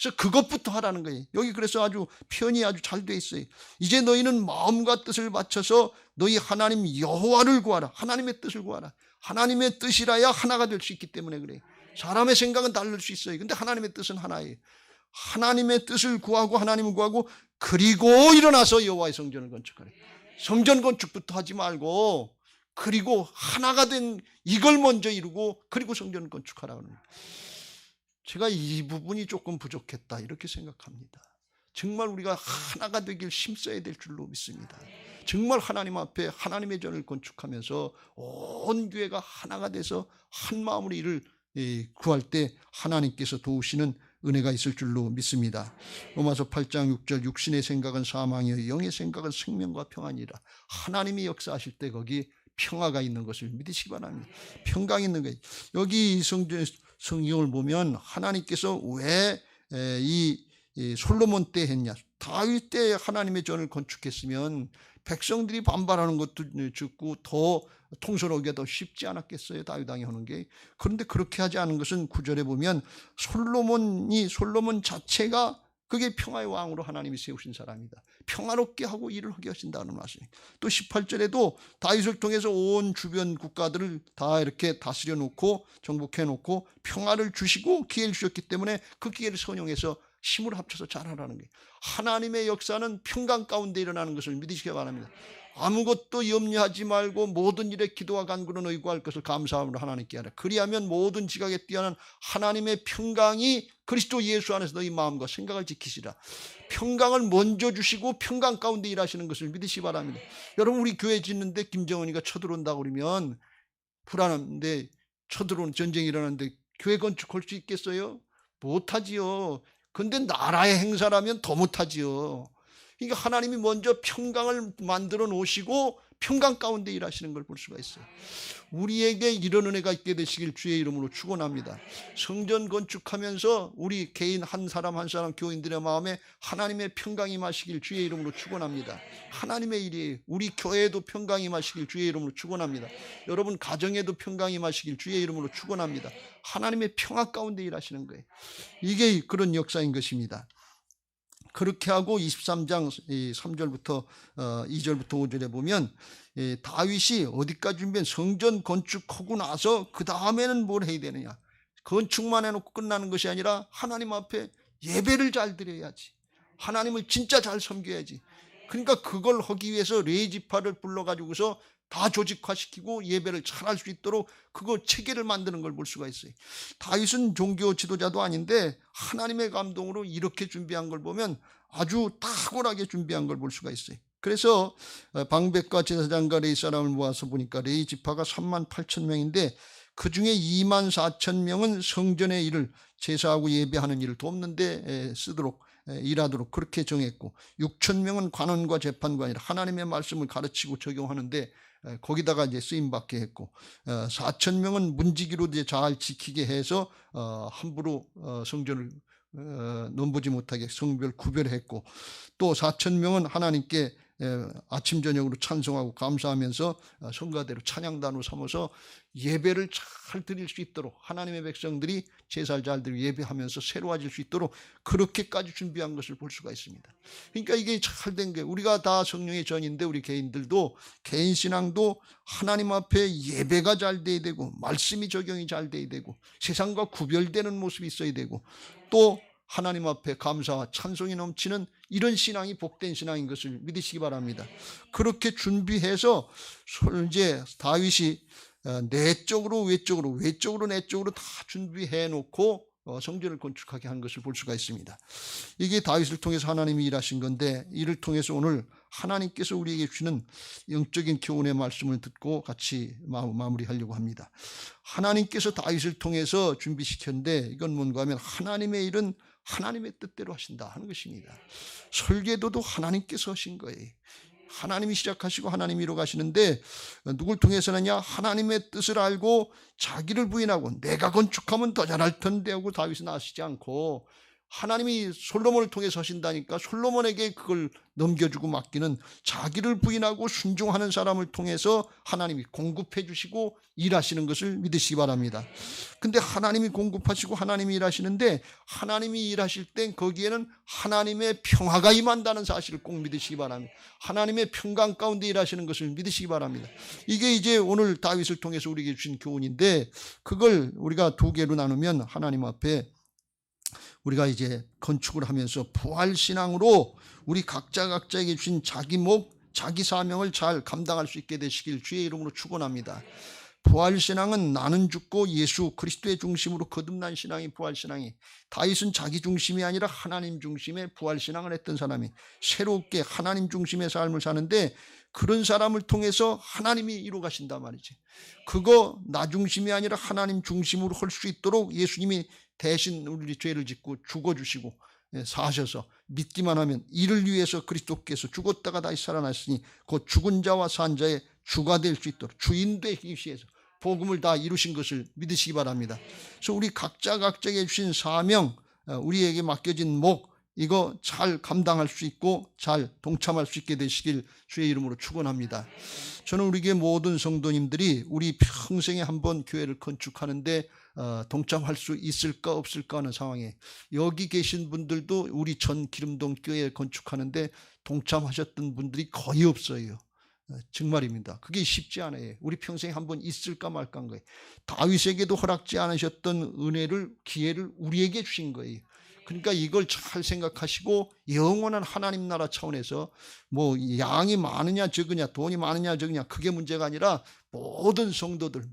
그래서 그것부터 하라는 거예요. 여기 그래서 아주 표현이 아주 잘 돼 있어요. 이제 너희는 마음과 뜻을 바쳐서 너희 하나님 여호와를 구하라. 하나님의 뜻을 구하라. 하나님의 뜻이라야 하나가 될 수 있기 때문에 그래요. 사람의 생각은 다를 수 있어요. 근데 하나님의 뜻은 하나예요. 하나님의 뜻을 구하고 하나님을 구하고 그리고 일어나서 여호와의 성전을 건축하라. 성전 건축부터 하지 말고 그리고 하나가 된 이걸 먼저 이루고 그리고 성전을 건축하라고 합니다. 제가 이 부분이 조금 부족했다 이렇게 생각합니다. 정말 우리가 하나가 되길 힘써야 될 줄로 믿습니다. 정말 하나님 앞에 하나님의 전을 건축하면서 온 교회가 하나가 돼서 한 마음으로 이를 구할 때 하나님께서 도우시는 은혜가 있을 줄로 믿습니다. 로마서 8장 6절, 육신의 생각은 사망이요 영의 생각은 생명과 평안이라. 하나님이 역사하실 때 거기 평화가 있는 것을 믿으시기 바랍니다. 평강이 있는 거예요. 여기 성경을 보면 하나님께서 왜 이 솔로몬 때 했냐, 다윗 때 하나님의 전을 건축했으면 백성들이 반발하는 것도 죽고 더 통솔하기가 더 쉽지 않았겠어요, 다윗 왕이 하는 게. 그런데 그렇게 하지 않은 것은 9절에 보면 솔로몬 자체가 그게 평화의 왕으로 하나님이 세우신 사람이다. 평화롭게 하고 일을 하게 하신다는 말씀이에요. 또 18절에도 다윗을 통해서 온 주변 국가들을 다 이렇게 다스려 놓고 정복해 놓고 평화를 주시고 기회를 주셨기 때문에 그 기회를 선용해서 힘을 합쳐서 잘하라는 거예요. 하나님의 역사는 평강 가운데 일어나는 것을 믿으시기 바랍니다. 아무것도 염려하지 말고 모든 일에 기도와 간구로 의구할 것을 감사함으로 하나님께 하라. 그리하면 모든 지각에 뛰어난 하나님의 평강이 그리스도 예수 안에서 너희 마음과 생각을 지키시라. 평강을 먼저 주시고 평강 가운데 일하시는 것을 믿으시기 바랍니다. 여러분, 우리 교회 짓는데 김정은이가 쳐들어온다고 그러면 불안한데, 쳐들어온 전쟁이 일어나는데 교회 건축할 수 있겠어요? 못하지요. 근데 나라의 행사라면 더 못하지요. 그러니까 하나님이 먼저 평강을 만들어 놓으시고 평강 가운데 일하시는 걸 볼 수가 있어요. 우리에게 이런 은혜가 있게 되시길 주의 이름으로 축원합니다. 성전 건축하면서 우리 개인 한 사람 한 사람 교인들의 마음에 하나님의 평강이 임하시길 주의 이름으로 축원합니다. 하나님의 일이에요. 우리 교회에도 평강이 임하시길 주의 이름으로 축원합니다. 여러분 가정에도 평강이 임하시길 주의 이름으로 축원합니다. 하나님의 평화 가운데 일하시는 거예요. 이게 그런 역사인 것입니다. 그렇게 하고 23장 3절부터 2절부터 5절에 보면 다윗이 어디까지 준비한 성전 건축하고 나서 그 다음에는 뭘 해야 되느냐, 건축만 해놓고 끝나는 것이 아니라 하나님 앞에 예배를 잘 드려야지, 하나님을 진짜 잘 섬겨야지. 그러니까 그걸 하기 위해서 레위지파를 불러가지고서 다 조직화시키고 예배를 잘할 수 있도록 그거 체계를 만드는 걸 볼 수가 있어요. 다윗은 종교 지도자도 아닌데 하나님의 감동으로 이렇게 준비한 걸 보면 아주 탁월하게 준비한 걸 볼 수가 있어요. 그래서 방백과 제사장과 레위 사람을 모아서 보니까 레위 지파가 38,000명인데 그중에 24,000명은 성전의 일을, 제사하고 예배하는 일을 돕는 데 쓰도록 일하도록 그렇게 정했고, 6,000명은 관원과 재판관이라 하나님의 말씀을 가르치고 적용하는데 거기다가 이제 쓰임 받게 했고, 4,000명은 문지기로 이제 잘 지키게 해서 함부로 성전을 넘보지 못하게 성별 구별했고, 또 4,000명은 하나님께 아침 저녁으로 찬송하고 감사하면서 성가대로 찬양단으로 삼아서 예배를 잘 드릴 수 있도록, 하나님의 백성들이 제사를 잘 드리고 예배하면서 새로워질 수 있도록 그렇게까지 준비한 것을 볼 수가 있습니다. 그러니까 이게 잘 된 게, 우리가 다 성령의 전인데 우리 개인들도 개인 신앙도 하나님 앞에 예배가 잘 돼야 되고 말씀이 적용이 잘 돼야 되고 세상과 구별되는 모습이 있어야 되고, 또 하나님 앞에 감사와 찬송이 넘치는 이런 신앙이 복된 신앙인 것을 믿으시기 바랍니다. 그렇게 준비해서 이제 다윗이 내적으로 외적으로 내적으로 다 준비해 놓고 성전을 건축하게 한 것을 볼 수가 있습니다. 이게 다윗을 통해서 하나님이 일하신 건데, 이를 통해서 오늘 하나님께서 우리에게 주시는 영적인 교훈의 말씀을 듣고 같이 마무리하려고 합니다. 하나님께서 다윗을 통해서 준비시켰는데, 이건 뭔가 하면 하나님의 일은 하나님의 뜻대로 하신다 하는 것입니다. 설계도도 하나님께서 하신 거예요. 하나님이 시작하시고 하나님이 이루어가시는데, 누굴 통해서느냐? 하나님의 뜻을 알고 자기를 부인하고 내가 건축하면 더 잘할 텐데 하고 다윗은 아시지 않고, 하나님이 솔로몬을 통해서 하신다니까 솔로몬에게 그걸 넘겨주고 맡기는, 자기를 부인하고 순종하는 사람을 통해서 하나님이 공급해 주시고 일하시는 것을 믿으시기 바랍니다. 근데 하나님이 공급하시고 하나님이 일하시는데, 하나님이 일하실 땐 거기에는 하나님의 평화가 임한다는 사실을 꼭 믿으시기 바랍니다. 하나님의 평강 가운데 일하시는 것을 믿으시기 바랍니다. 이게 이제 오늘 다윗을 통해서 우리에게 주신 교훈인데, 그걸 우리가 두 개로 나누면 하나님 앞에 우리가 이제 건축을 하면서 부활신앙으로 우리 각자에게 주신 자기 목, 자기 사명을 잘 감당할 수 있게 되시길 주의 이름으로 축원합니다. 부활신앙은 나는 죽고 예수 그리스도의 중심으로 거듭난 신앙이 부활신앙이, 다윗은 자기 중심이 아니라 하나님 중심의 부활신앙을 했던 사람이 새롭게 하나님 중심의 삶을 사는데, 그런 사람을 통해서 하나님이 이루어가신단 말이지. 그거 나 중심이 아니라 하나님 중심으로 할 수 있도록 예수님이 대신 우리 죄를 짓고 죽어주시고 사셔서 믿기만 하면 이를 위해서 그리스도께서 죽었다가 다시 살아났으니 곧 죽은 자와 산 자의 주가 될 수 있도록 주인 되기 위해서 복음을 다 이루신 것을 믿으시기 바랍니다. 그래서 우리 각자에게 주신 사명, 우리에게 맡겨진 목, 이거 잘 감당할 수 있고 잘 동참할 수 있게 되시길 주의 이름으로 축원합니다. 저는 우리 교회 모든 성도님들이 우리 평생에 한번 교회를 건축하는데 동참할 수 있을까 없을까 하는 상황에, 여기 계신 분들도 우리 전 기름동 교회 건축하는데 동참하셨던 분들이 거의 없어요. 정말입니다. 그게 쉽지 않아요. 우리 평생에 한번 있을까 말까 한 거예요. 다윗에게도 허락지 않으셨던 은혜를, 기회를 우리에게 주신 거예요. 그러니까 이걸 잘 생각하시고 영원한 하나님 나라 차원에서 뭐 양이 많으냐 적으냐, 돈이 많으냐 적으냐, 그게 문제가 아니라 모든 성도들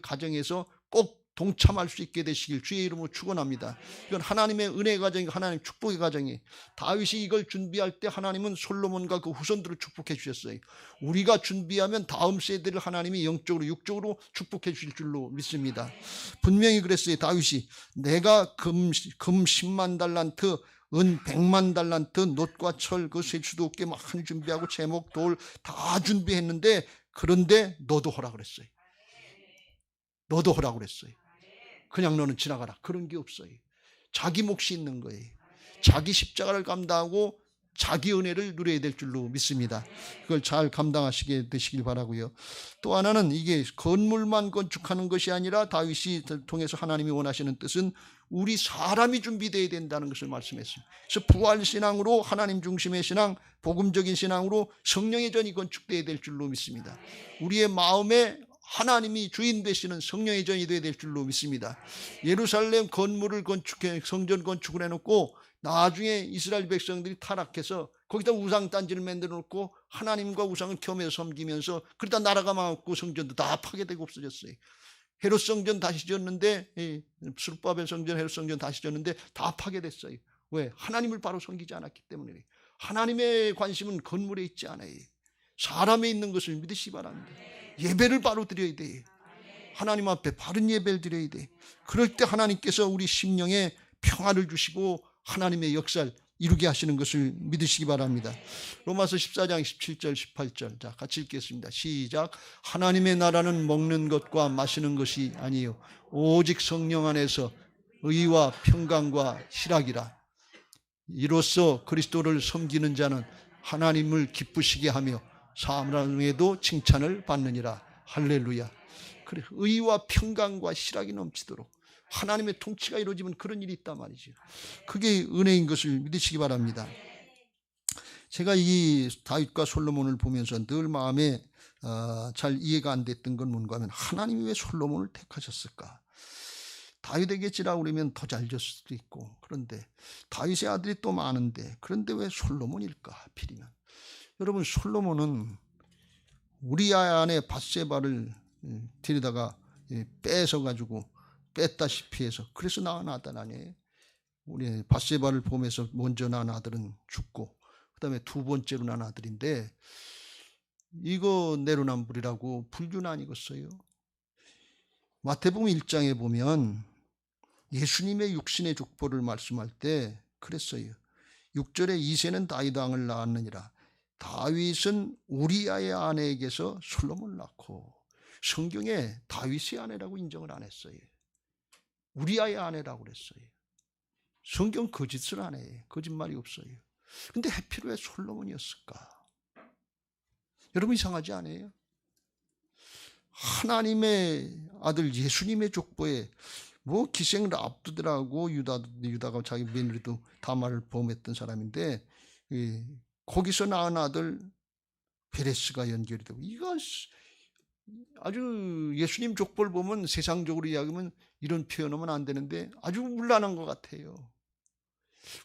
가정에서 꼭 동참할 수 있게 되시길 주의 이름으로 축원합니다. 이건 하나님의 은혜 가정이, 하나님 축복의 가정이. 다윗이 이걸 준비할 때 하나님은 솔로몬과 그 후손들을 축복해 주셨어요. 우리가 준비하면 다음 세대를 하나님이 영적으로 육적으로 축복해 주실 줄로 믿습니다. 분명히 그랬어요. 다윗이 내가 금 10만 달란트, 은 100만 달란트, 놋과 철 그 셀 수도 없게 많이 준비하고 제목, 돌 다 준비했는데, 그런데 너도 하라 그랬어요. 너도 하라 그랬어요. 그냥 너는 지나가라. 그런 게 없어요. 자기 몫이 있는 거예요. 자기 십자가를 감당하고 자기 은혜를 누려야 될 줄로 믿습니다. 그걸 잘 감당하시게 되시길 바라고요. 또 하나는 이게 건물만 건축하는 것이 아니라 다윗이 통해서 하나님이 원하시는 뜻은 우리 사람이 준비되어야 된다는 것을 말씀했습니다. 그래서 부활신앙으로 하나님 중심의 신앙, 복음적인 신앙으로 성령의 전이 건축되어야 될 줄로 믿습니다. 우리의 마음에 하나님이 주인 되시는 성령의 전이 되어야 될 줄로 믿습니다. 예루살렘 건물을 건축해 성전 건축을 해놓고 나중에 이스라엘 백성들이 타락해서 거기다 우상 단지를 만들어 놓고 하나님과 우상을 겸해서 섬기면서, 그러다 나라가 망했고 성전도 다 파괴되고 없어졌어요. 헤롯 성전 다시 지었는데, 스룹바벨 성전, 헤롯 성전 다시 지었는데 다 파괴됐어요. 왜? 하나님을 바로 섬기지 않았기 때문에. 하나님의 관심은 건물에 있지 않아요. 사람에 있는 것을 믿으시기 바랍니다. 예배를 바로 드려야 돼. 하나님 앞에 바른 예배를 드려야 돼. 그럴 때 하나님께서 우리 심령에 평화를 주시고 하나님의 역사를 이루게 하시는 것을 믿으시기 바랍니다. 로마서 14장 17절 18절 자 같이 읽겠습니다. 시작. 하나님의 나라는 먹는 것과 마시는 것이 아니요 오직 성령 안에서 의와 평강과 희락이라. 이로써 그리스도를 섬기는 자는 하나님을 기쁘시게 하며 사람에도 칭찬을 받느니라. 할렐루야. 그래, 의와 평강과 희락이 넘치도록 하나님의 통치가 이루어지면 그런 일이 있단 말이죠. 그게 은혜인 것을 믿으시기 바랍니다. 제가 이 다윗과 솔로몬을 보면서 늘 마음에 잘 이해가 안 됐던 건 뭔가 하면, 하나님이 왜 솔로몬을 택하셨을까? 다윗에게 지라고 그러면 더 잘 졌을 수도 있고, 그런데 다윗의 아들이 또 많은데 그런데 왜 솔로몬일까 하필이면. 여러분, 솔로몬은 우리아 안에 밧세바를 데려다가 뺏어가지고 뺐다시피 해서 그래서 낳은 아들 아니에요. 우리 밧세바를 보면서 먼저 낳은 아들은 죽고 그 다음에 두 번째로 낳은 아들인데 이거 내로남불이라고 불균 아니겠어요? 마태복음 1장에 보면 예수님의 육신의 족보를 말씀할 때 그랬어요. 6절에 이새는 다윗 왕을 낳았느니라. 다윗은 우리아의 아내에게서 솔로몬을 낳고, 성경에 다윗의 아내라고 인정을 안 했어요. 우리아의 아내라고 그랬어요. 성경 거짓을 안 해요. 거짓말이 없어요. 근데 하필 왜 솔로몬이었을까? 여러분, 이상하지 않아요? 하나님의 아들 예수님의 족보에 뭐 기생 랍두들하고 유다가 자기 며느리도 다말을 범했던 사람인데 거기서 낳은 아들 베레스가 연결이 되고, 이거 아주 예수님 족보를 보면 세상적으로 이야기하면 이런 표현하면 안 되는데 아주 문란한 것 같아요.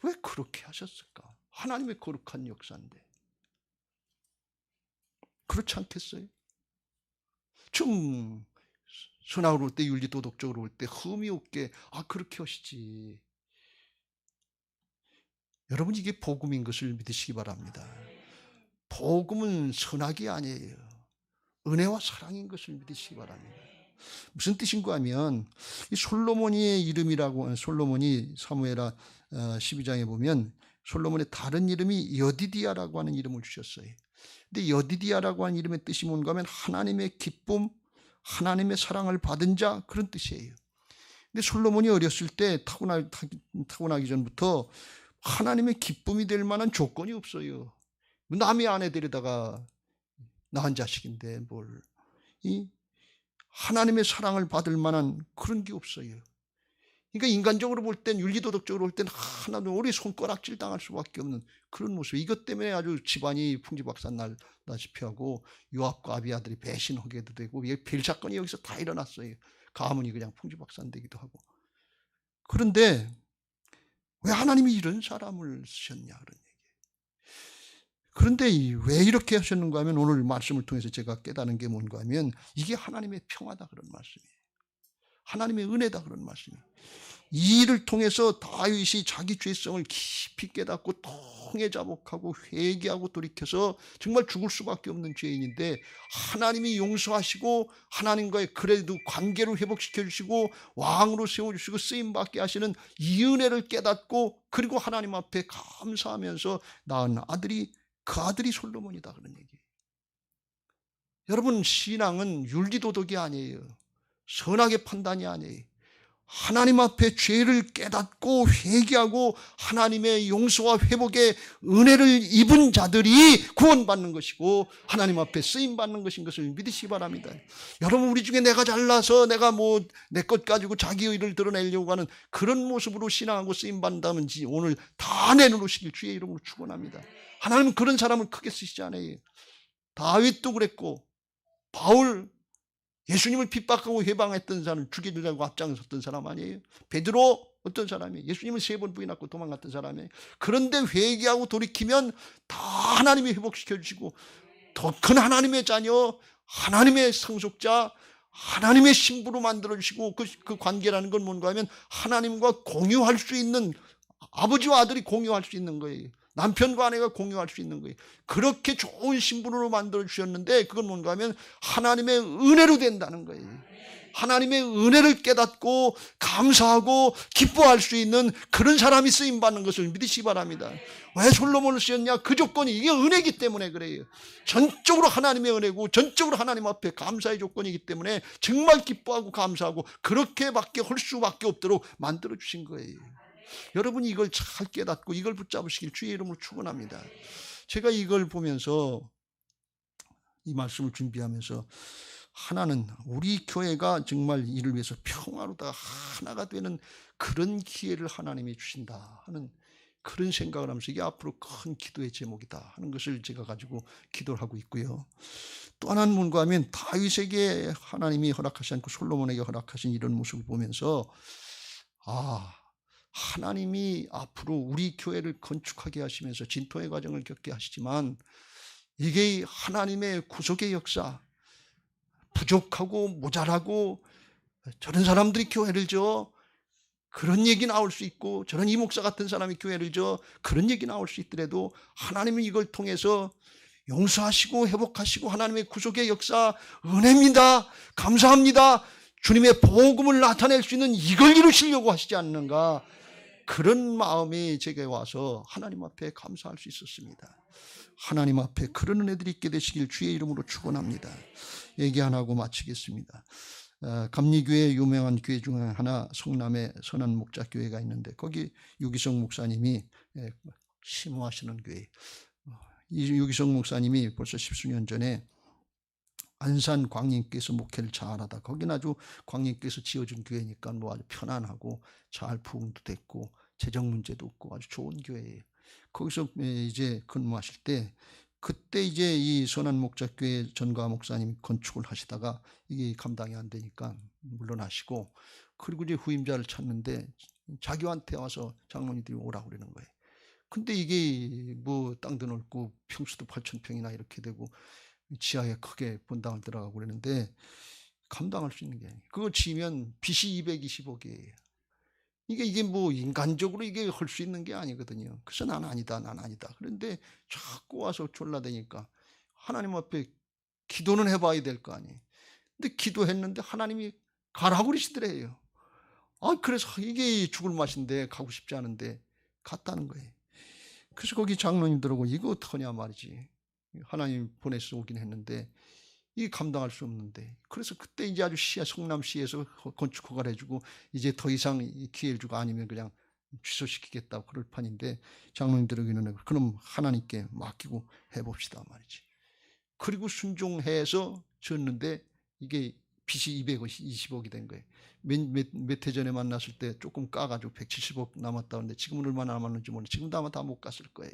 왜 그렇게 하셨을까? 하나님의 거룩한 역사인데. 그렇지 않겠어요? 좀 선악으로 올 때, 윤리도덕적으로 올 때 흠이 없게 그렇게 하시지. 여러분, 이게 복음인 것을 믿으시기 바랍니다. 복음은 선악이 아니에요. 은혜와 사랑인 것을 믿으시기 바랍니다. 무슨 뜻인가 하면 이 솔로몬의 이름이라고, 솔로몬이 사무엘하 12장에 보면 솔로몬의 다른 이름이 여디디아라고 하는 이름을 주셨어요. 근데 여디디아라고 하는 이름의 뜻이 뭔가 하면 하나님의 기쁨, 하나님의 사랑을 받은 자, 그런 뜻이에요. 근데 솔로몬이 어렸을 때 타고나기 전부터 하나님의 기쁨이 될 만한 조건이 없어요. 남의 아내 데려다가 낳은 자식인데 뭘 하나님의 사랑을 받을 만한 그런 게 없어요. 그러니까 인간적으로 볼 땐, 윤리도덕적으로 볼 땐 하나도 우리 손가락질 당할 수밖에 없는 그런 모습. 이것 때문에 아주 집안이 풍지박산 날다시피 하고 요압과 아비아들이 배신하게도 되고, 별 사건이 여기서 다 일어났어요. 가문이 그냥 풍지박산 되기도 하고. 그런데 왜 하나님이 이런 사람을 쓰셨냐, 그런 얘기예요. 그런데 왜 이렇게 하셨는가 하면, 오늘 말씀을 통해서 제가 깨달은 게 뭔가 하면 이게 하나님의 평화다, 그런 말씀이에요. 하나님의 은혜다, 그런 말씀이에요. 이 일을 통해서 다윗이 자기 죄성을 깊이 깨닫고 통해 자복하고 회개하고 돌이켜서 정말 죽을 수밖에 없는 죄인인데 하나님이 용서하시고 하나님과의 그래도 관계를 회복시켜 주시고 왕으로 세워주시고 쓰임받게 하시는 이 은혜를 깨닫고, 그리고 하나님 앞에 감사하면서 낳은 아들이, 그 아들이 솔로몬이다, 그런 얘기예요. 여러분, 신앙은 윤리도덕이 아니에요. 선악의 판단이 아니에요. 하나님 앞에 죄를 깨닫고 회개하고 하나님의 용서와 회복의 은혜를 입은 자들이 구원받는 것이고 하나님 앞에 쓰임받는 것인 것을 믿으시기 바랍니다. 여러분, 우리 중에 내가 잘나서 내가 내 것 가지고 자기 의를 드러내려고 하는 그런 모습으로 신앙하고 쓰임받는다든지 오늘 다 내놓으시길 주의 이름으로 축원합니다. 하나님은 그런 사람을 크게 쓰시지 않아요. 다윗도 그랬고, 바울, 예수님을 핍박하고 해방했던 사람, 죽이려고 앞장섰던 사람 아니에요? 베드로 어떤 사람이에요? 예수님을 3번 부인하고 도망갔던 사람이에요. 그런데 회개하고 돌이키면 다 하나님이 회복시켜 주시고 더 큰 하나님의 자녀, 하나님의 상속자, 하나님의 신부로 만들어 주시고, 그 관계라는 건 뭔가 하면 하나님과 공유할 수 있는, 아버지와 아들이 공유할 수 있는 거예요. 남편과 아내가 공유할 수 있는 거예요. 그렇게 좋은 신분으로 만들어 주셨는데 그건 뭔가 하면 하나님의 은혜로 된다는 거예요. 하나님의 은혜를 깨닫고 감사하고 기뻐할 수 있는 그런 사람이 쓰임받는 것을 믿으시기 바랍니다. 왜 솔로몬을 쓰였냐? 그 조건이, 이게 은혜이기 때문에 그래요. 전적으로 하나님의 은혜고 전적으로 하나님 앞에 감사의 조건이기 때문에 정말 기뻐하고 감사하고 그렇게밖에 할 수밖에 없도록 만들어 주신 거예요. 여러분이 이걸 잘 깨닫고 이걸 붙잡으시길 주의 이름으로 축원합니다. 제가 이걸 보면서, 이 말씀을 준비하면서 하나는 우리 교회가 정말 이를 위해서 평화로다 하나가 되는 그런 기회를 하나님이 주신다 하는 그런 생각을 하면서 이게 앞으로 큰 기도의 제목이다 하는 것을 제가 가지고 기도를 하고 있고요. 또 하나는 뭔가 하면 다윗에게 하나님이 허락하지 않고 솔로몬에게 허락하신 이런 모습을 보면서 하나님이 앞으로 우리 교회를 건축하게 하시면서 진토의 과정을 겪게 하시지만 이게 하나님의 구속의 역사, 부족하고 모자라고 저런 사람들이 교회를 져 그런 얘기 나올 수 있고, 저런 이 목사 같은 사람이 교회를 져 그런 얘기 나올 수 있더라도 하나님은 이걸 통해서 용서하시고 회복하시고 하나님의 구속의 역사, 은혜입니다, 감사합니다, 주님의 복음을 나타낼 수 있는 이걸 이루시려고 하시지 않는가, 그런 마음이 제게 와서 하나님 앞에 감사할 수 있었습니다. 하나님 앞에 그런 은혜들이 있게 되시길 주의 이름으로 축원합니다. 얘기 안 하고 마치겠습니다. 감리교회 유명한 교회 중에 하나, 성남에 선한 목자교회가 있는데 거기 유기성 목사님이 심호하시는 교회. 이 유기성 목사님이 벌써 10수년 전에 안산 광림교회에서 목회를 잘하다, 거기는 아주 광림교회에서 지어준 교회니까 뭐 아주 편안하고 잘 부흥도 됐고 재정 문제도 없고 아주 좋은 교회예요. 거기서 이제 근무하실 때, 그때 이제 이 선한 목자교회 전가 목사님이 건축을 하시다가 이게 감당이 안 되니까 물러나시고, 그리고 이제 후임자를 찾는데 자기한테 와서 장로님들이 오라고 그러는 거예요. 근데 이게 뭐 땅도 넓고 평수도 8,000평이나 이렇게 되고 지하에 크게 본당을 들어가고 그러는데 감당할 수 있는 게 아니에요. 그거 지으면 빚이 220억이에요. 이게 뭐 인간적으로 이게 할 수 있는 게 아니거든요. 그래서 난 아니다. 그런데 자꾸 와서 졸라대니까 하나님 앞에 기도는 해봐야 될 거 아니에요. 근데 기도했는데 하나님이 가라고 그러시더래요. 그래서 이게 죽을 맛인데 가고 싶지 않은데 갔다는 거예요. 그래서 거기 장로님들하고 이거 어떡하냐 말이지. 하나님 보내서 오긴 했는데 이 감당할 수 없는데, 그래서 그때 이제 아주 성남시에서 건축 허가를 해주고 이제 더 이상 기회를 주고 아니면 그냥 취소시키겠다고 그럴 판인데, 장로님들에게는 그럼 하나님께 맡기고 해봅시다 말이지. 그리고 순종해서 졌는데 이게 빚이 220억이 된 거예요. 몇 해 전에 만났을 때 조금 까가지고 170억 남았다는데 지금은 얼마나 남았는지 모르는데 지금도 아마 다 못 갔을 거예요.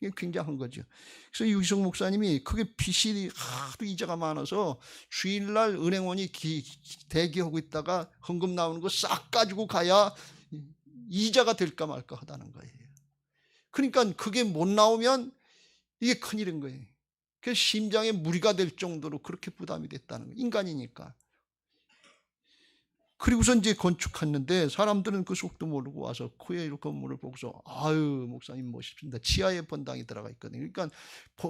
이게 굉장한 거죠. 그래서 유기성 목사님이 그게 빚이 하도 이자가 많아서 주일날 은행원이 대기하고 있다가 헌금 나오는 거 싹 가지고 가야 이자가 될까 말까 하다는 거예요. 그러니까 그게 못 나오면 이게 큰일인 거예요. 그래서 심장에 무리가 될 정도로 그렇게 부담이 됐다는 거예요. 인간이니까. 그리고서 이제 건축했는데 사람들은 그 속도 모르고 와서 코에 건물을 보고서 아유 목사님 멋있습니다. 지하에 본당이 들어가 있거든요. 그러니까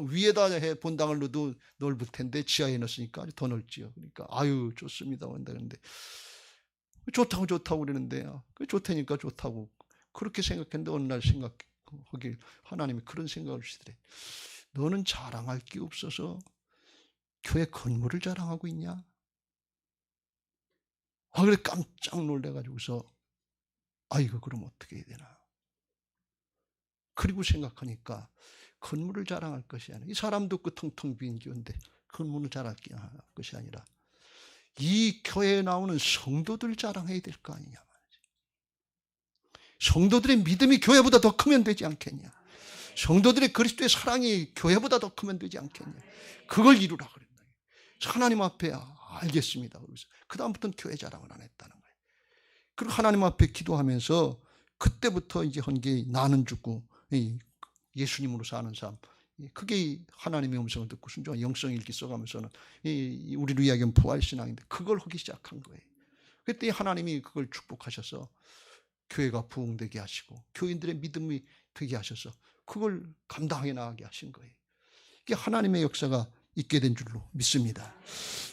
위에다 본당을 넣어도 넓을 텐데 지하에 넣었으니까 아주 더 넓지요. 그러니까 아유 좋습니다. 그런데 좋다고 그러는데 좋다니까 좋다고 그렇게 생각했는데 어느 날 생각하길 하나님이 그런 생각을 주시더래. 너는 자랑할 게 없어서 교회 건물을 자랑하고 있냐? 그래 깜짝 놀래가지고서 이거 그럼 어떻게 해야 되나. 그리고 생각하니까 건물을 자랑할 것이 아니라, 이 사람도 그 텅텅 빈 교회인데 건물을 자랑할 것이 아니라 이 교회에 나오는 성도들 자랑해야 될 거 아니냐 말이지. 성도들의 믿음이 교회보다 더 크면 되지 않겠냐. 성도들의 그리스도의 사랑이 교회보다 더 크면 되지 않겠냐. 그걸 이루라 그랬다. 하나님 앞에 알겠습니다. 그러면서 그 다음부터는 교회 자랑을 안 했다는 거예요. 그리고 하나님 앞에 기도하면서 그때부터 이제 한 게 나는 죽고 예수님으로 사는 삶, 그게 하나님의 음성을 듣고 순종한 영성일기 써가면서는 우리로 이야기하면 부활신앙인데 그걸 하기 시작한 거예요. 그때 하나님이 그걸 축복하셔서 교회가 부흥되게 하시고 교인들의 믿음이 되게 하셔서 그걸 감당해 나가게 하신 거예요. 이게 하나님의 역사가 있게 된 줄로 믿습니다.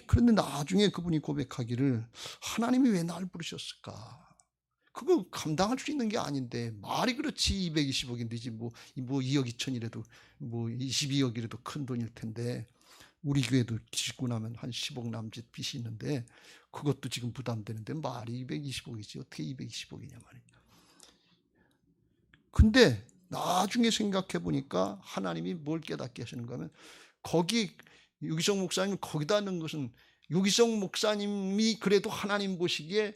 그런데 나중에 그분이 고백하기를 하나님이 왜 날 부르셨을까? 그거 감당할 수 있는 게 아닌데, 말이 그렇지 220억인데지 뭐 2억 2천이라도 뭐 22억이라도 큰 돈일 텐데, 우리 교회도 짓고 나면 한 10억 남짓 빚이 있는데 그것도 지금 부담되는데 말이 220억이지 어떻게 220억이냐 말이야. 근데 나중에 생각해 보니까 하나님이 뭘 깨닫게 하시는가 하면, 거기 유기성 목사님 거기다 넣은 것은 유기성 목사님이 그래도 하나님 보시기에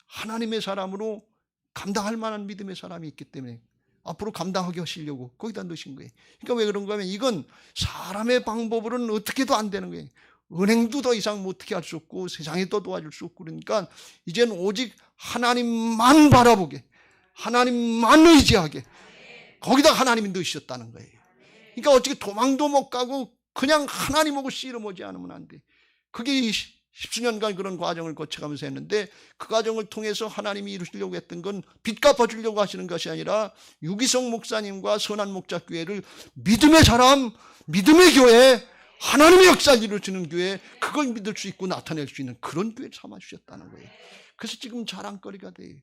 하나님의 사람으로 감당할 만한 믿음의 사람이 있기 때문에 앞으로 감당하게 하시려고 거기다 넣으신 거예요. 그러니까 왜 그런가 하면 이건 사람의 방법으로는 어떻게도 안 되는 거예요. 은행도 더 이상 어떻게 할 수 없고 세상에 또 도와줄 수 없고 그러니까 이제는 오직 하나님만 바라보게, 하나님만 의지하게, 거기다 하나님이 넣으셨다는 거예요. 그러니까 어떻게 도망도 못 가고 그냥 하나님하고 씨름하지 않으면 안 돼. 그게 10수년간 그런 과정을 거쳐가면서 했는데 그 과정을 통해서 하나님이 이루시려고 했던 건 빚 갚아주려고 하시는 것이 아니라 유기성 목사님과 선한 목자교회를 믿음의 사람, 믿음의 교회, 하나님의 역사를 이루어지는 교회, 그걸 믿을 수 있고 나타낼 수 있는 그런 교회를 삼아주셨다는 거예요. 그래서 지금 자랑거리가 돼요.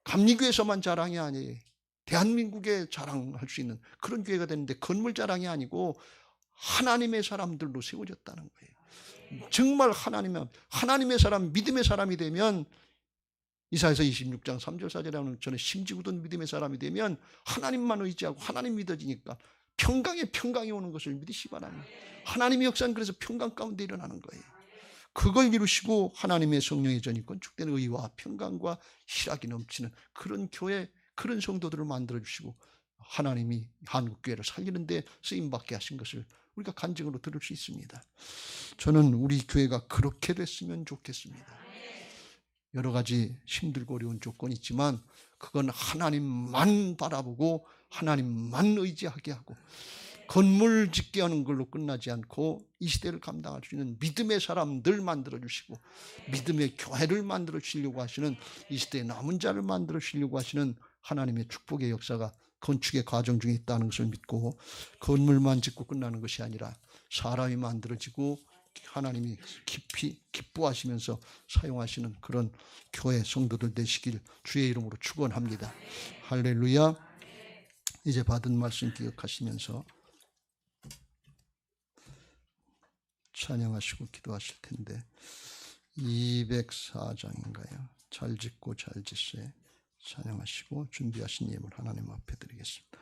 감리교회에서만 자랑이 아니에요. 대한민국에 자랑할 수 있는 그런 교회가 되는데 건물 자랑이 아니고 하나님의 사람들로 세워졌다는 거예요. 정말 하나님의 사람, 믿음의 사람이 되면 이사야서 26장 3절 4절에 나오는 전에 심지 굳은 믿음의 사람이 되면 하나님만 의지하고 하나님 믿어지니까 평강이 오는 것을 믿으시 바랍니다. 하나님의 역사는 그래서 평강 가운데 일어나는 거예요. 그걸 이루시고 하나님의 성령의 전이 건축되는 의와 평강과 희락이 넘치는 그런 교회, 그런 성도들을 만들어주시고 하나님이 한국교회를 살리는 데 쓰임받게 하신 것을 우리가 간증으로 들을 수 있습니다. 저는 우리 교회가 그렇게 됐으면 좋겠습니다. 여러 가지 힘들고 어려운 조건이 있지만 그건 하나님만 바라보고 하나님만 의지하게 하고 건물 짓게 하는 걸로 끝나지 않고 이 시대를 감당할 수 있는 믿음의 사람들 만들어주시고 믿음의 교회를 만들어 주시려고 하시는 이 시대의 남은 자를 만들어 주시려고 하시는 하나님의 축복의 역사가 건축의 과정 중에 있다는 것을 믿고 건물만 짓고 끝나는 것이 아니라 사람이 만들어지고 하나님이 깊이 기뻐하시면서 사용하시는 그런 교회 성도들 되시길 주의 이름으로 축원합니다. 할렐루야. 이제 받은 말씀 기억하시면서 찬양하시고 기도하실 텐데 204장인가요? 잘 짓고 잘 짓세 찬양하시고 준비하신 예물 하나님 앞에 드리겠습니다.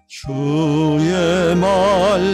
주의 말씀